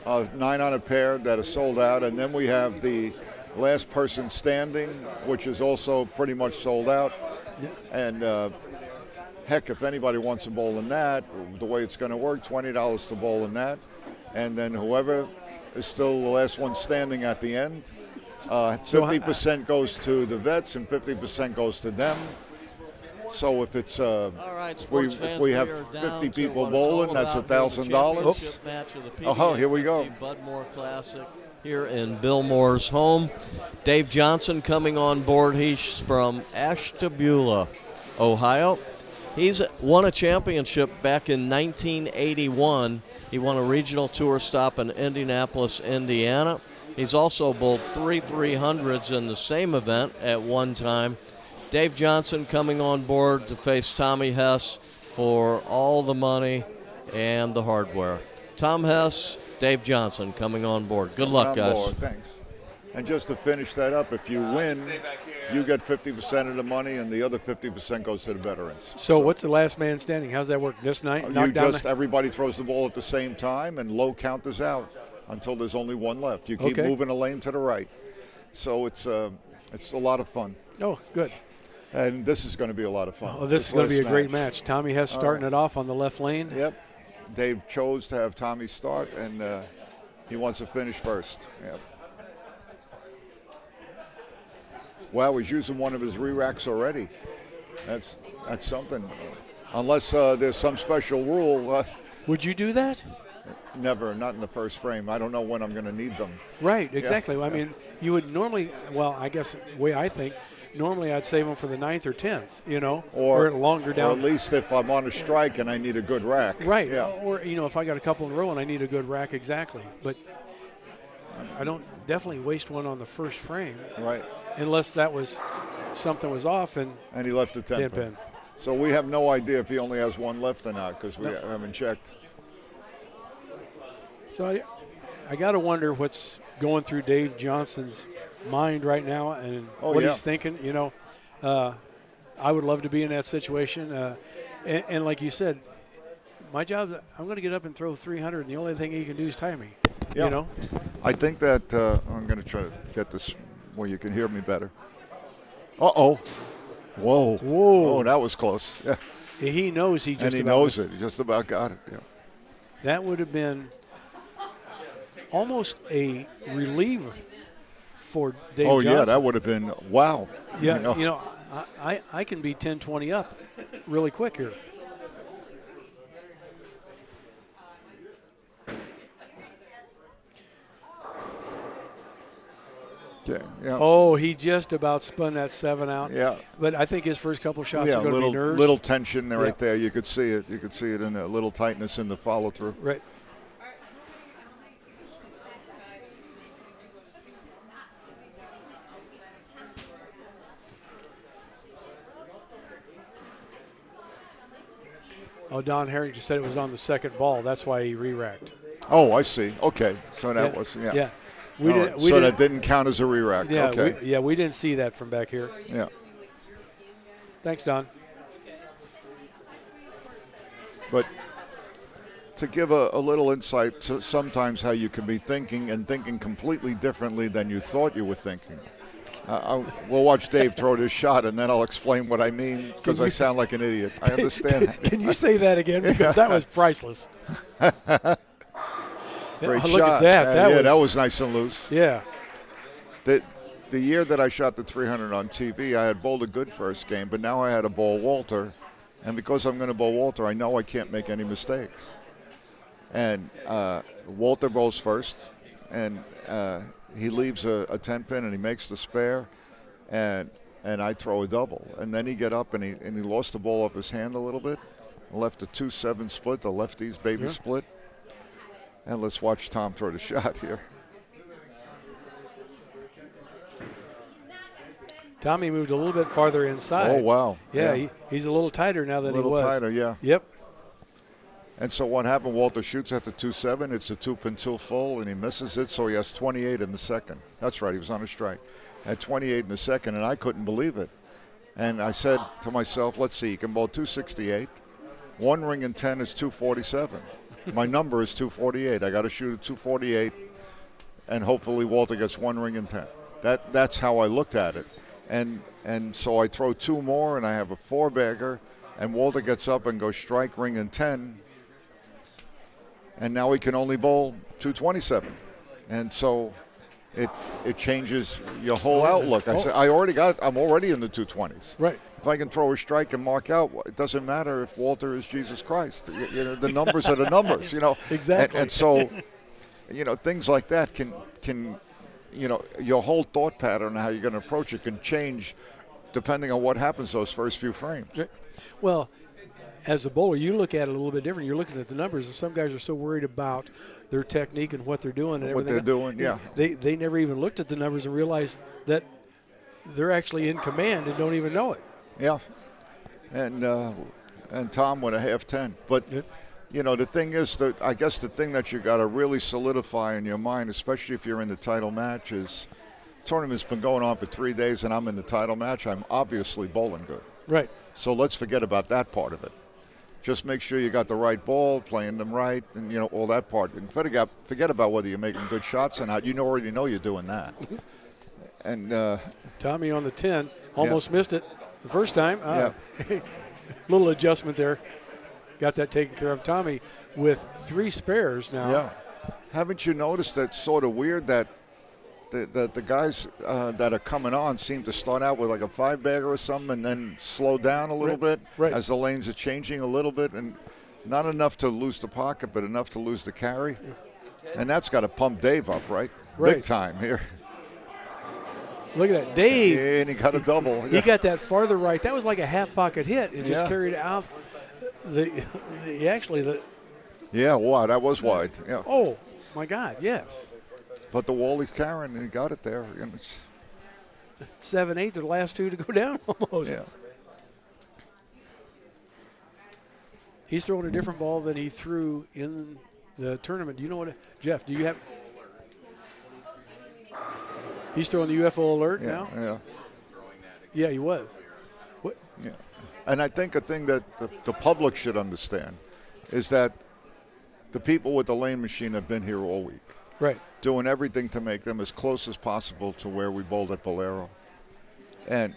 9 on a pair that are sold out, and then we have the last person standing, which is also pretty much sold out. Yeah. And heck, if anybody wants to bowl in that, the way it's going to work, $20 to bowl in that. And then whoever is still the last one standing at the end, 50% goes to the vets and 50% goes to them. So if it's if we have 50 people bowling, that's $1,000. Oh, here we go. Budmore Classic here in Bill Moore's home. Dave Johnson coming on board. He's from Ashtabula, Ohio. He's won a championship back in 1981. He won a regional tour stop in Indianapolis, Indiana. He's also bowled 3 300s in the same event at one time. Dave Johnson coming on board to face Tommy Hess for all the money and the hardware. Tom Hess, Dave Johnson coming on board. Good luck, guys. Board. Thanks. And just to finish that up, if you win, you get 50% of the money, and the other 50% goes to the veterans. So what's the last man standing? How's that work? This night? Everybody throws the ball at the same time, and low counters out until there's only one left. You keep moving a lane to the right. So it's a lot of fun. Oh, good. And this is going to be a lot of fun. Oh, this is going to be a great match. Tommy Hess starting it off on the left lane. Yep. Dave chose to have Tommy start, and he wants to finish first. Yep. Wow, he's using one of his re-racks already. That's something. Unless there's some special rule. Would you do that? Never, not in the first frame. I don't know when I'm going to need them. Right, exactly. I mean, you would normally, I guess the way I think, normally I'd save them for the 9th or 10th, you know, or longer down. Or at least if I'm on a strike and I need a good rack. Right, yeah. Or, if I got a couple in a row and I need a good rack, exactly. But I don't definitely waste one on the first frame. Right. Unless that was something was off and he left the 10 pin. So we have no idea if he only has one left or not because we haven't checked. So I got to wonder what's going through Dave Johnson's mind right now and what he's thinking. You know, I would love to be in that situation. And like you said, my job, I'm going to get up and throw 300, and the only thing he can do is tie me. Yeah. You know? I think that I'm going to try to get this where you can hear me better. Uh-oh. Whoa. Whoa. Oh, that was close. Yeah. He knows he just And he about knows missed. it. He just about got it. Yeah. That would have been almost a reliever for Dave Oh, Johnson. yeah, that would have been wow. Yeah, you know, I can be 10-20 up really quick here. Yeah, yeah. Oh, he just about spun that 7 out. Yeah. But I think his first couple shots Yeah, are going to be nerves. little tension there Yeah. right there. You could see it. You could see it in a little tightness in the follow through. Right. Oh, Don Harrington said it was on the second ball. That's why he re-racked. Oh, I see. Okay, so that was Yeah. So that didn't count as a re-rack. Yeah, Okay. we didn't see that from back here. Yeah. Thanks, Don. But to give a little insight to sometimes how you can be thinking and thinking completely differently than you thought you were thinking. We'll watch Dave throw this shot, and then I'll explain what I mean because I sound like an idiot. I understand that. Can you say that again? Because that was priceless. Great Look shot. at that. That was nice and loose. Yeah. The year that I shot the 300 on TV, I had bowled a good first game, but now I had to bowl Walter. And because I'm going to bowl Walter, I know I can't make any mistakes. And Walter bowls first, and he leaves a 10-pin, and he makes the spare, and I throw a double. And then he get up, and he lost the ball up his hand a little bit, left a 2-7 split, the lefties baby split. And let's watch Tom throw the shot here. Tommy moved a little bit farther inside. Oh, wow. Yeah. He's a little tighter now than he was. A little tighter, yeah. Yep. And so what happened, Walter shoots at the 2-7. It's a 2-pin 2 full, and he misses it, so he has 28 in the second. That's right, he was on a strike. Had 28 in the second, and I couldn't believe it. And I said to myself, let's see, he can bowl 268. 1 ring and 10 is 247. My number is 248. I got to shoot at 248, and hopefully Walter gets 1 ring and 10. That's how I looked at it. And so I throw 2 more, and I have a 4-bagger, and Walter gets up and goes strike, ring, and 10. And now he can only bowl 227. And so it changes your whole outlook. I said, I'm already in the 220s. Right. If I can throw a strike and mark out, it doesn't matter if Walter is Jesus Christ. You know, the numbers are the numbers, you know. Exactly. And so, you know, things like that can, you know, your whole thought pattern, how you're going to approach it can change depending on what happens those first few frames. Well, as a bowler, you look at it a little bit different. You're looking at the numbers, and some guys are so worried about their technique and what they're doing and What everything. they're doing, yeah. They never even looked at the numbers and realized that they're actually in command and don't even know it. Yeah. And Tom went a half 10. But, you know, the thing is, that I guess the thing that you got to really solidify in your mind, especially if you're in the title match, is tournament's been going on for 3 days and I'm in the title match. I'm obviously bowling good. Right. So let's forget about that part of it. Just make sure you got the right ball, playing them right, and, you know, all that part. And forget about whether you're making good shots or not. You already know you're doing that. And Tommy on the 10 almost missed it the first time. Little adjustment there. Got that taken care of. Tommy with 3 spares now. Yeah. Haven't you noticed that sort of weird that the guys that are coming on seem to start out with like a 5-bagger or something and then slow down a little bit as the lanes are changing a little bit, and not enough to lose the pocket but enough to lose the carry. And that's got to pump Dave up, right? Big time here. Look at that. Dave. Yeah, and he got a double. He got that farther right. That was like a half-pocket hit. It just carried out Yeah, wow, that was wide. Yeah. Oh, my God, yes. But the wall he's carrying, and he got it there. 7/8, the last 2 to go down almost. Yeah. He's throwing a different ball than he threw in the tournament. Do you know what, Jeff? Do you have? He's throwing the UFO alert now. Yeah. Yeah, he was. What? Yeah. And I think a thing that the public should understand is that the people with the lane machine have been here all week, Right. doing everything to make them as close as possible to where we bowled at Bolero. And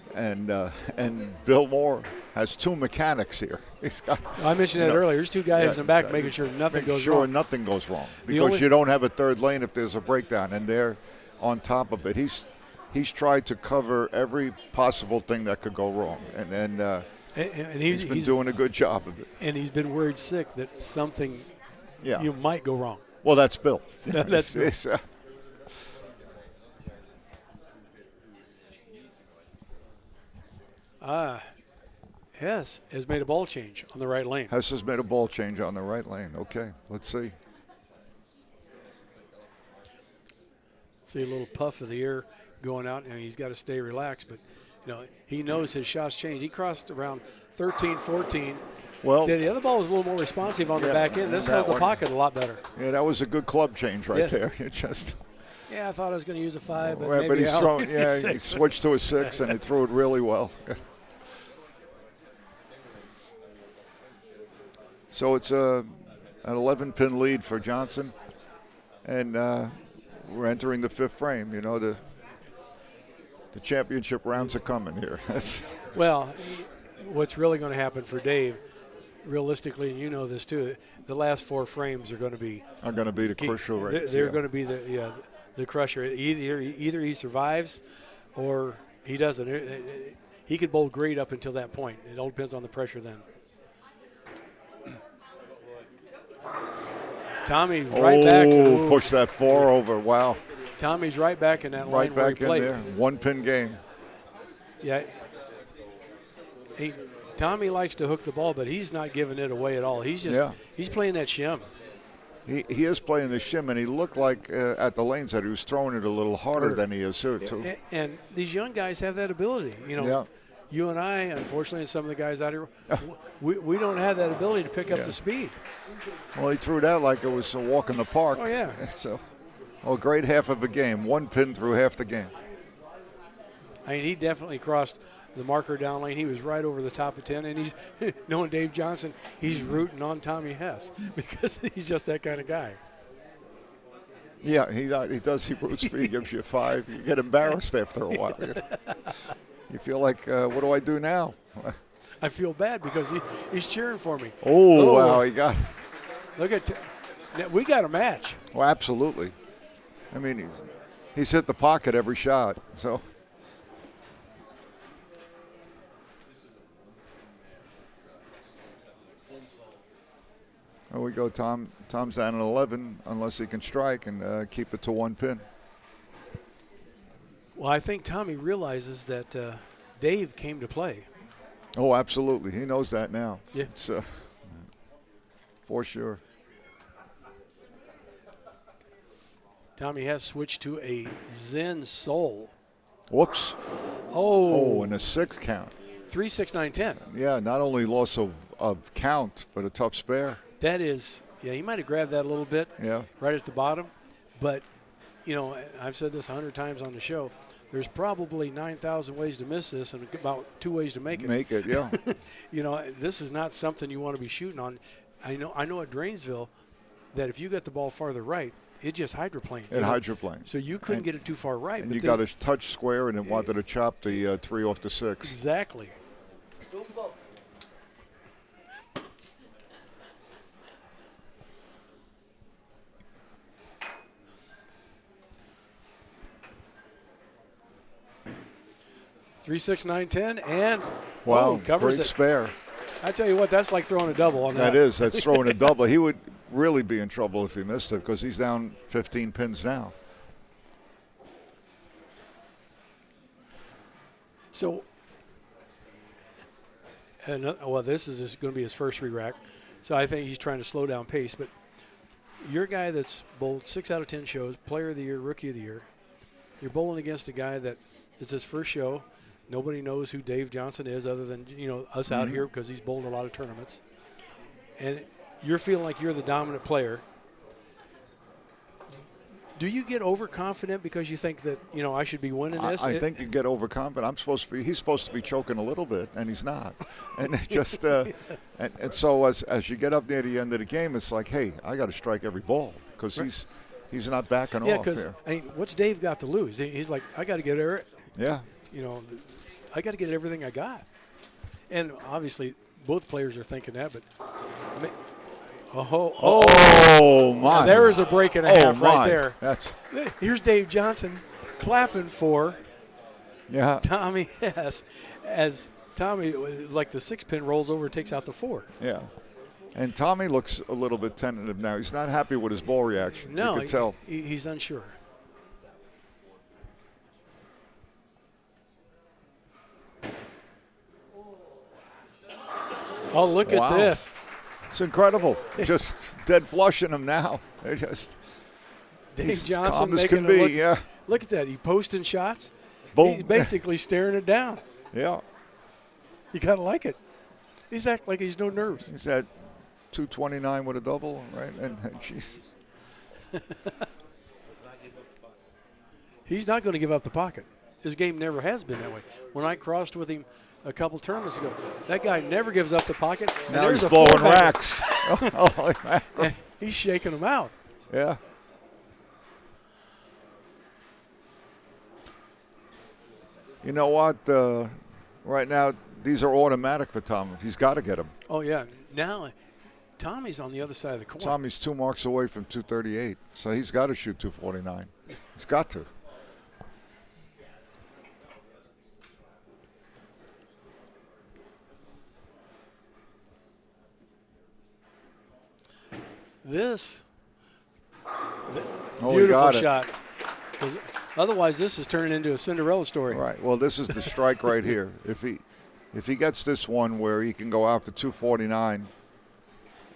Bill Moore has 2 mechanics here. He's got. I mentioned that earlier. There's 2 guys in the back making sure nothing goes wrong. Nothing goes wrong because you don't have a third lane if there's a breakdown, and they're on top of it. He's tried to cover every possible thing that could go wrong, and he's been doing a good job of it. And he's been worried sick that something you might go wrong. Well, that's Bill. That's Bill. Hess has made a ball change on the right lane. Hess has made a ball change on the right lane. Okay, let's see. See a little puff of the air going out, and he's got to stay relaxed. But, he knows his shots change. He crossed around 13, 14. Well, see, the other ball was a little more responsive on the back end. This held the pocket a lot better. Yeah, that was a good club change there. It just. Yeah, I thought I was going to use a 5, but but he's thrown. Yeah, he 6. switched to a 6, and he threw it really well. So it's an 11-pin lead for Johnson, and we're entering the 5th frame. The championship rounds are coming here. Well, what's really going to happen for Dave, realistically, and you know this too, the last 4 frames are going to be the crucial rates. They're going to be the crusher. Either he survives, or he doesn't. He could bowl great up until that point. It all depends on the pressure then. Tommy right back. Push that 4 over. Wow. Tommy's right back in that right line where he back in played. there. 1-pin game. Yeah. Tommy likes to hook the ball, but he's not giving it away at all. He's just he's playing that shim. He is playing the shim, and he looked like at the lanes that he was throwing it a little harder than he is too. And these young guys have that ability. You and I, unfortunately, and some of the guys out here, we don't have that ability to pick up the speed. Well, he threw that like it was a walk in the park. Oh, yeah. So, great half of a game. 1 pin through half the game. I mean, he definitely crossed the marker down lane. He was right over the top of 10, and he's, knowing Dave Johnson, he's rooting on Tommy Hess because he's just that kind of guy. Yeah, he does. He roots for you, gives you a 5. You get embarrassed after a while. You feel like, what do I do now? I feel bad because he's cheering for me. Oh, wow, he got. Look at, we got a match. Well, absolutely. I mean, he's hit the pocket every shot. So. There we go. Tom's down at 11 unless he can strike and keep it to 1 pin. Well, I think Tommy realizes that Dave came to play. Oh, absolutely. He knows that now. Yeah. It's, for sure. Tommy has switched to a Zen Soul. Whoops. Oh, and a 6 count. 3, 6, 9, 10. Yeah, not only loss of count, but a tough spare. That is, he might have grabbed that a little bit right at the bottom. But, I've said this 100 times on the show. There's probably 9,000 ways to miss this and about 2 ways to make it. Make it, yeah. This is not something you want to be shooting on. I know at Drainsville that if you got the ball farther right, it just hydroplaned. It hydroplaned. So you couldn't get it too far right. And you got to touch square and then wanted to chop the 3 off the 6. Exactly. Three, 6, 9, 10, and covers great it. Spare. I tell you what, that's like throwing a double on that. That's throwing a double. He would really be in trouble if he missed it because he's down 15 pins now. So, this is going to be his first re-rack. So I think he's trying to slow down pace. But you're a guy that's bowled 6 out of 10 shows, player of the year, rookie of the year. You're bowling against a guy that is his first show. Nobody knows who Dave Johnson is other than us out here because he's bowled a lot of tournaments. and you're feeling like you're the dominant player, do you get overconfident because you think that, I should be winning this? I think you get overconfident. He's supposed to be choking a little bit, and he's not. And it just, and so as you get up near the end of the game, it's like, hey, I got to strike every ball because he's not backing off because here. what's Dave got to lose? He's like, I got to get it. Yeah. I got to get everything I got. And obviously, both players are thinking that, but. Oh my! Now there is a break and a half right there. Here's Dave Johnson clapping for Tommy Hess as Tommy, like the 6-pin rolls over and takes out the 4. Yeah, and Tommy looks a little bit tentative now. He's not happy with his ball reaction. No, you can tell. He's unsure. Oh, look at this. It's incredible. Just dead flushing him now. They're just Dave Johnson calm as making can be. look, Yeah. Look at that. He posting shots. Boom. He's basically staring it down. Yeah. You gotta like it. He's acting like he's no nerves. He's at 229 with a double, right? And jeez. He's not going to give up the pocket. His game never has been that way. When I crossed with him a couple tournaments ago, that guy never gives up the pocket. Now he's blowing racks. He's shaking them out. Yeah. You know what? Right now, these are automatic for Tom. He's got to get them. Oh, yeah. Now, Tommy's on the other side of the coin. Tommy's 2 marks away from 238, so he's got to shoot 249. He's got to. This he beautiful got it. shot. Otherwise, this is turning into a Cinderella story. Right. Well, this is the strike right here. If he gets this one where he can go out for 249,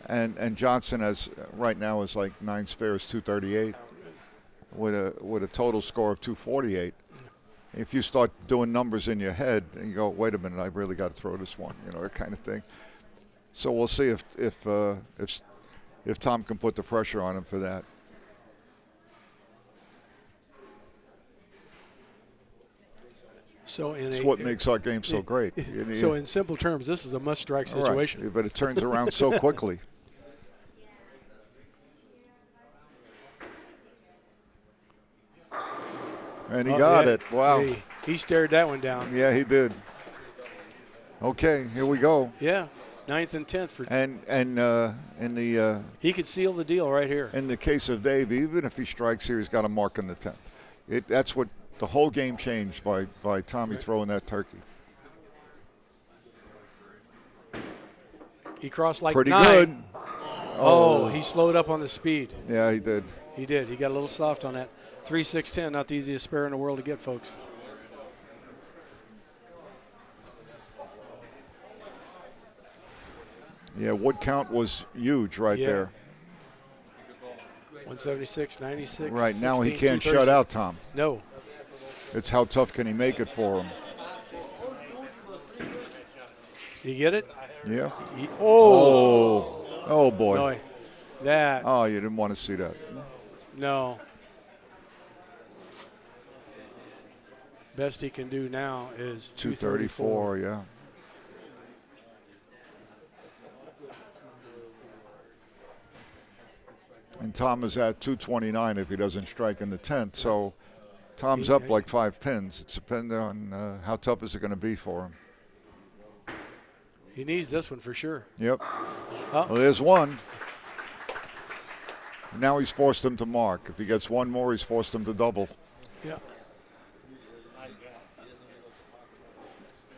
and Johnson has right now is like 9 spares 238 with a total score of 248. If you start doing numbers in your head and you go, wait a minute, I really got to throw this one, that kind of thing. So we'll see if Tom can put the pressure on him for that. That's what makes our game so great. So in simple terms, this is a must-strike situation. Right. But it turns around so quickly. And he got it. Wow. He stared that one down. Yeah, he did. Okay, here we go. Yeah, 9th and 10th for. And in the he could seal the deal right here. In the case of Dave, even if he strikes here, he's got a mark in the 10th. That's what the whole game changed by Tommy throwing that turkey. He crossed like pretty 9. Good. Oh, he slowed up on the speed. Yeah, he did. He did. He got a little soft on that. 3-6-10, not the easiest spare in the world to get, folks. Yeah, wood count was huge right there. 176, 96. Right, 16, now he can't shut out Tom. No. It's how tough can he make it for him. You get it? Yeah. Oh, boy. No, that. Oh, you didn't want to see that. No. Best he can do now is 234. Yeah. And Tom is at 229 if he doesn't strike in the 10th. So Tom's up like 5 pins. It's depending on how tough is it going to be for him. He needs this one for sure. Yep. Oh. Well, there's one. Now he's forced him to mark. If he gets one more, he's forced him to double. Yeah.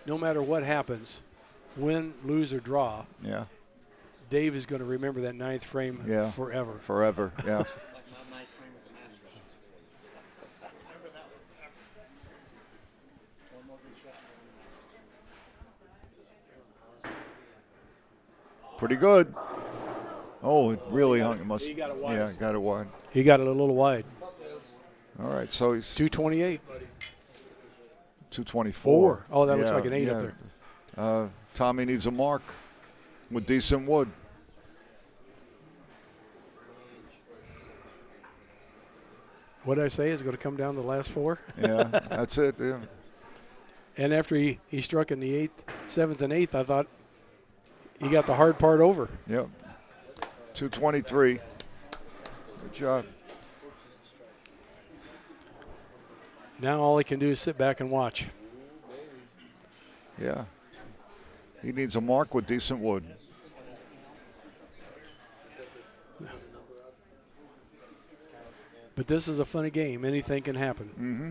No matter what happens, win, lose, or draw, yeah, Dave is going to remember that 9th frame forever. Forever, yeah. Pretty good. Oh, it really hung. It must. He got it wide. Yeah, got it wide. He got it a little wide. All right, so he's 228. 224. Oh, that looks like an 8 up there. Tommy needs a mark with decent wood. What did I say? Is going to come down to the last 4. Yeah, that's it. Yeah. And after he struck in the 7th and 8th, I thought he got the hard part over. Yep. 223. Good job. Now all he can do is sit back and watch. Yeah. He needs a mark with decent wood. But this is a funny game. Anything can happen. Mm-hmm.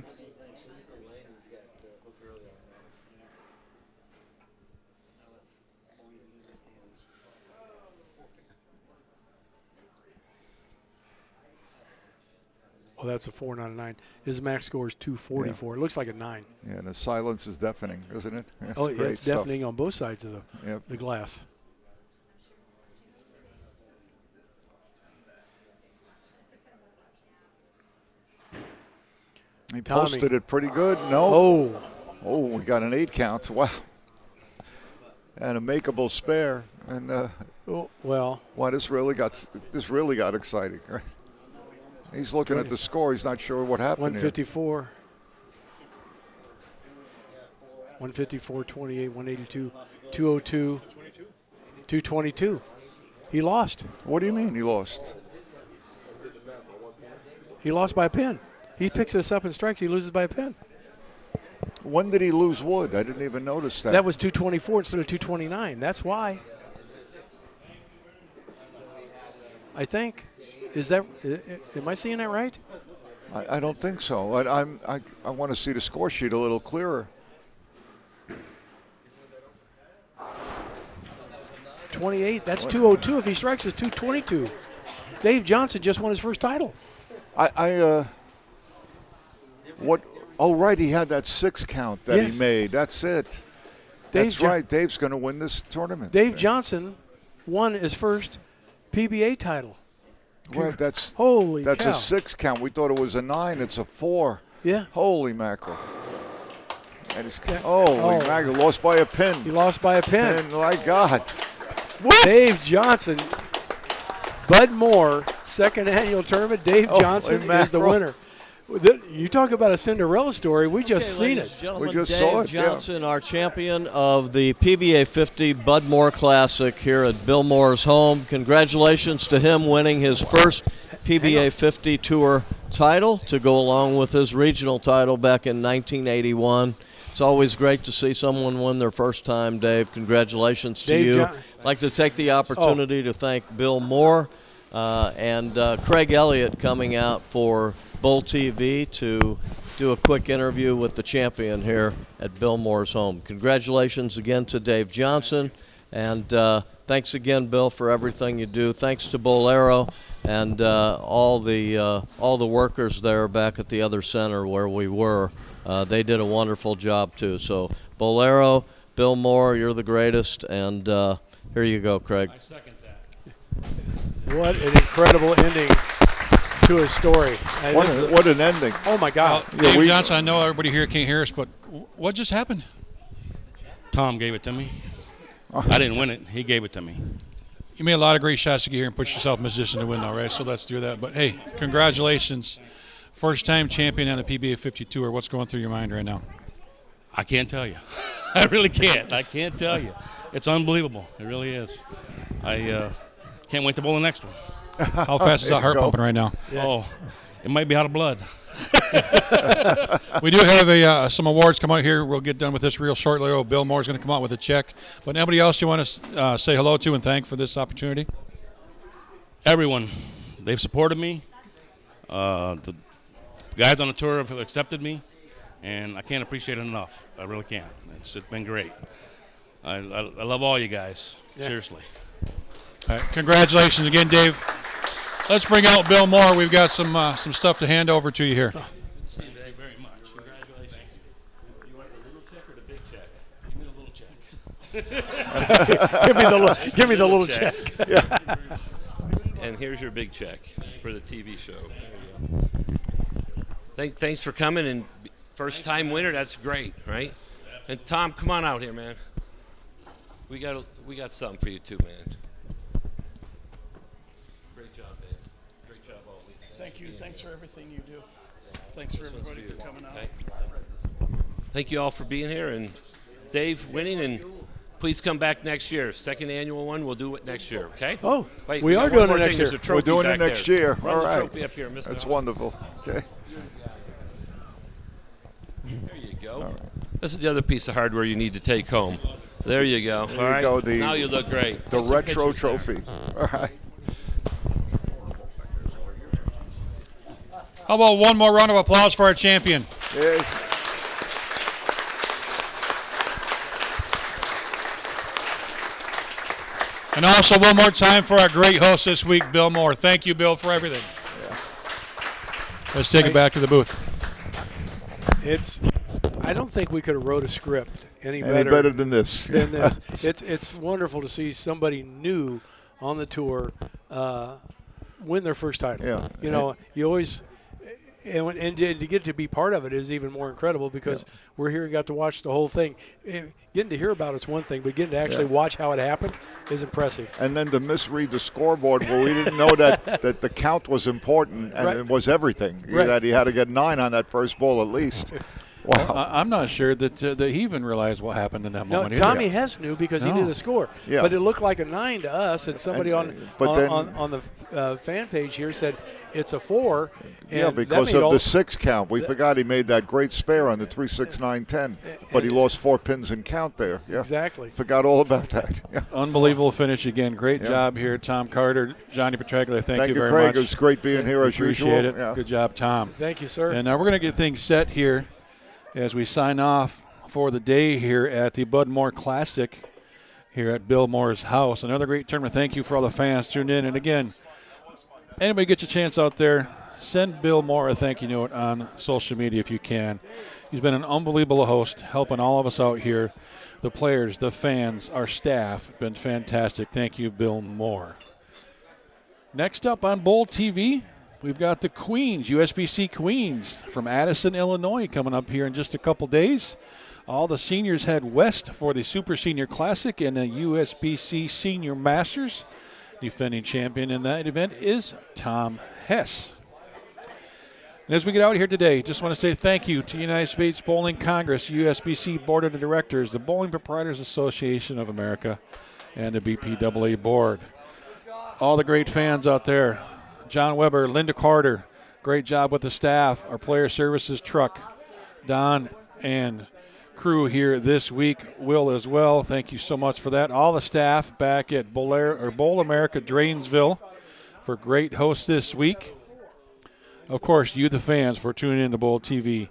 Oh, that's a 4, not a 9. His max score is 244. Yeah. It looks like a 9. Yeah, and the silence is deafening, isn't it? That's Oh, yeah, great it's stuff. deafening on both sides of Yep. the glass. He Tommy. posted it pretty good. No. Oh, We got an 8 count. Wow. And a makeable spare. And well, wow, this really got exciting. Right? He's looking at the score. He's not sure what happened 154. 154, 28, 182, 202, 222. He lost. here. What do you mean he lost? He lost by a pin. He picks this up and strikes. He loses by a pin. When did he lose wood? I didn't even notice that. That was 224 instead of 229. That's why. I think. Am I seeing that right? I don't think so. I want to see the score sheet a little clearer. 28. That's 202. If he strikes, it's 222. Dave Johnson just won his first title. What? Oh, right. He had that 6 count that Yes. he made. That's it. That's right. Dave's going to win this tournament. Dave Johnson won his first PBA title. Right. That's Holy a cow. 6 count. We thought it was a 9. It's a 4. Yeah. Holy mackerel. And he's, Yeah. holy mackerel. Lost by a pin. He lost by a pin. And my God. Dave Johnson, Bud Moore, second annual tournament. Dave Johnson is the winner. You talk about a Cinderella story. We just seen ladies it. and gentlemen, We just Dave saw it, yeah. Johnson, our champion of the PBA50 Bud Moore Classic here at Bill Moore's home. Congratulations to him winning his first PBA50 Tour title to go along with his regional title back in 1981. It's always great to see someone win their first time, Dave. Congratulations to you. I'd like to take the opportunity to thank Bill Moore and Craig Elliott coming out for Bull TV to do a quick interview with the champion here at Bill Moore's home. Congratulations again to Dave Johnson, and thanks again, Bill, for everything you do. Thanks to Bolero and all the workers there back at the other center where we were. They did a wonderful job too. So Bolero, Bill Moore, you're the greatest, and here you go, Craig. I second that. What an incredible ending to his story. What an ending. Oh, my God. Dave Johnson, I know everybody here can't hear us, but what just happened? Tom gave it to me. I didn't win it. He gave it to me. You made a lot of great shots to get here and put yourself in position to win, though, right? So let's do that. But, hey, congratulations. First-time champion on the PBA50 Tour. What's going through your mind right now? I can't tell you. I really can't. I can't tell you. It's unbelievable. It really is. I can't wait to bowl the next one. How fast is that heart pumping right now? Yeah. Oh, it might be out of blood. We do have some awards come out here. We'll get done with this real shortly. Oh, Bill Moore's going to come out with a check. But anybody else you want to say hello to and thank for this opportunity? Everyone, they've supported me. The guys on the tour have accepted me, and I can't appreciate it enough. I really can't. It's been great. I love all you guys. Yeah. Seriously. All right, congratulations again, Dave. Let's bring out Bill Moore. We've got some stuff to hand over to you here. Thank you very much. Congratulations. You want the little check or the big check? Give me the little check. give me the little check. And here's your big check for the TV show. Thanks for coming, and first time winner. That's great, right? And Tom, come on out here, man. We got something for you too, man. Great job, Dave. Great job, Ollie. Thank you. Thanks for everything you do. Thanks for everybody for coming out. Okay. Thank you all for being here, and Dave winning, and please come back next year. Second annual one, we'll do it next year, okay? Oh, Wait, we got are one doing more it next thing. There's year. a trophy We're doing it back next there. year. Run All the right. trophy up here, Mr. That's Haugen. wonderful. Okay. There you go. This is the other piece of hardware you need to take home. There you go. There All you right. go, Now you look great. The Take some retro pictures there. trophy. All right. How about one more round of applause for our champion? Yeah. And also one more time for our great host this week, Bill Moore. Thank you, Bill, for everything. Let's take it back to the booth. I don't think we could have wrote a script any better than this. than this. It's wonderful to see somebody new on the tour win their first title. Yeah. You know, you always and to get to be part of it is even more incredible because we're here and got to watch the whole thing. Getting to hear about it's one thing, but getting to actually watch how it happened is impressive. And then to misread the scoreboard where we didn't know that the count was important and it was everything. Right. That he had to get 9 on that first ball at least. Wow. I'm not sure that he even realized what happened in that No, moment. Tommy Hess knew because he knew the score. Yeah. But it looked like a 9 to us, and somebody on the fan page here said it's a 4. Yeah, and because of the 6 count. We forgot he made that great spare on the 3, 6, 9, 10. But he lost 4 pins in count there. Yeah. Exactly. Forgot all about that. Yeah. Unbelievable finish again. Great job here, Tom Carter, Johnny Petraglia. Thank you very Craig. much. It was great being here as usual. Appreciate it. Yeah. Good job, Tom. Thank you, sir. And now we're going to get things set here as we sign off for the day here at the Bud Moore Classic here at Bill Moore's house. Another great tournament. Thank you for all the fans tuned in. And again, anybody gets a chance out there, send Bill Moore a thank you note on social media if you can. He's been an unbelievable host, helping all of us out here. The players, the fans, our staff, been fantastic. Thank you, Bill Moore. Next up on Bowl TV, we've got the Queens, USBC Queens from Addison, Illinois, coming up here in just a couple days. All the seniors head west for the Super Senior Classic and the USBC Senior Masters. Defending champion in that event is Tom Hess. And as we get out here today, just want to say thank you to the United States Bowling Congress, USBC Board of Directors, the Bowling Proprietors Association of America, and the BPAA Board. All the great fans out there. John Weber, Linda Carter, great job with the staff, our player services truck, Don and crew here this week, Will as well. Thank you so much for that. All the staff back at Bowl America Drainsville for great hosts this week. Of course, you the fans for tuning in to Bowl TV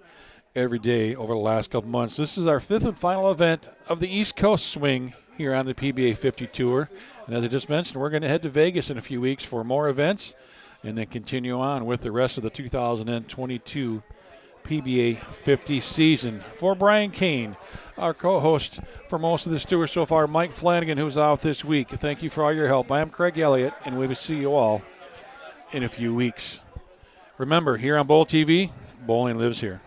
every day over the last couple months. This is our 5th and final event of the East Coast Swing here on the PBA50 Tour. And as I just mentioned, we're going to head to Vegas in a few weeks for more events and then continue on with the rest of the 2022 PBA 50 season. For Brian Kane, our co-host for most of this tour so far, Mike Flanagan, who's out this week. Thank you for all your help. I am Craig Elliott, and we will see you all in a few weeks. Remember, here on Bowl TV, bowling lives here.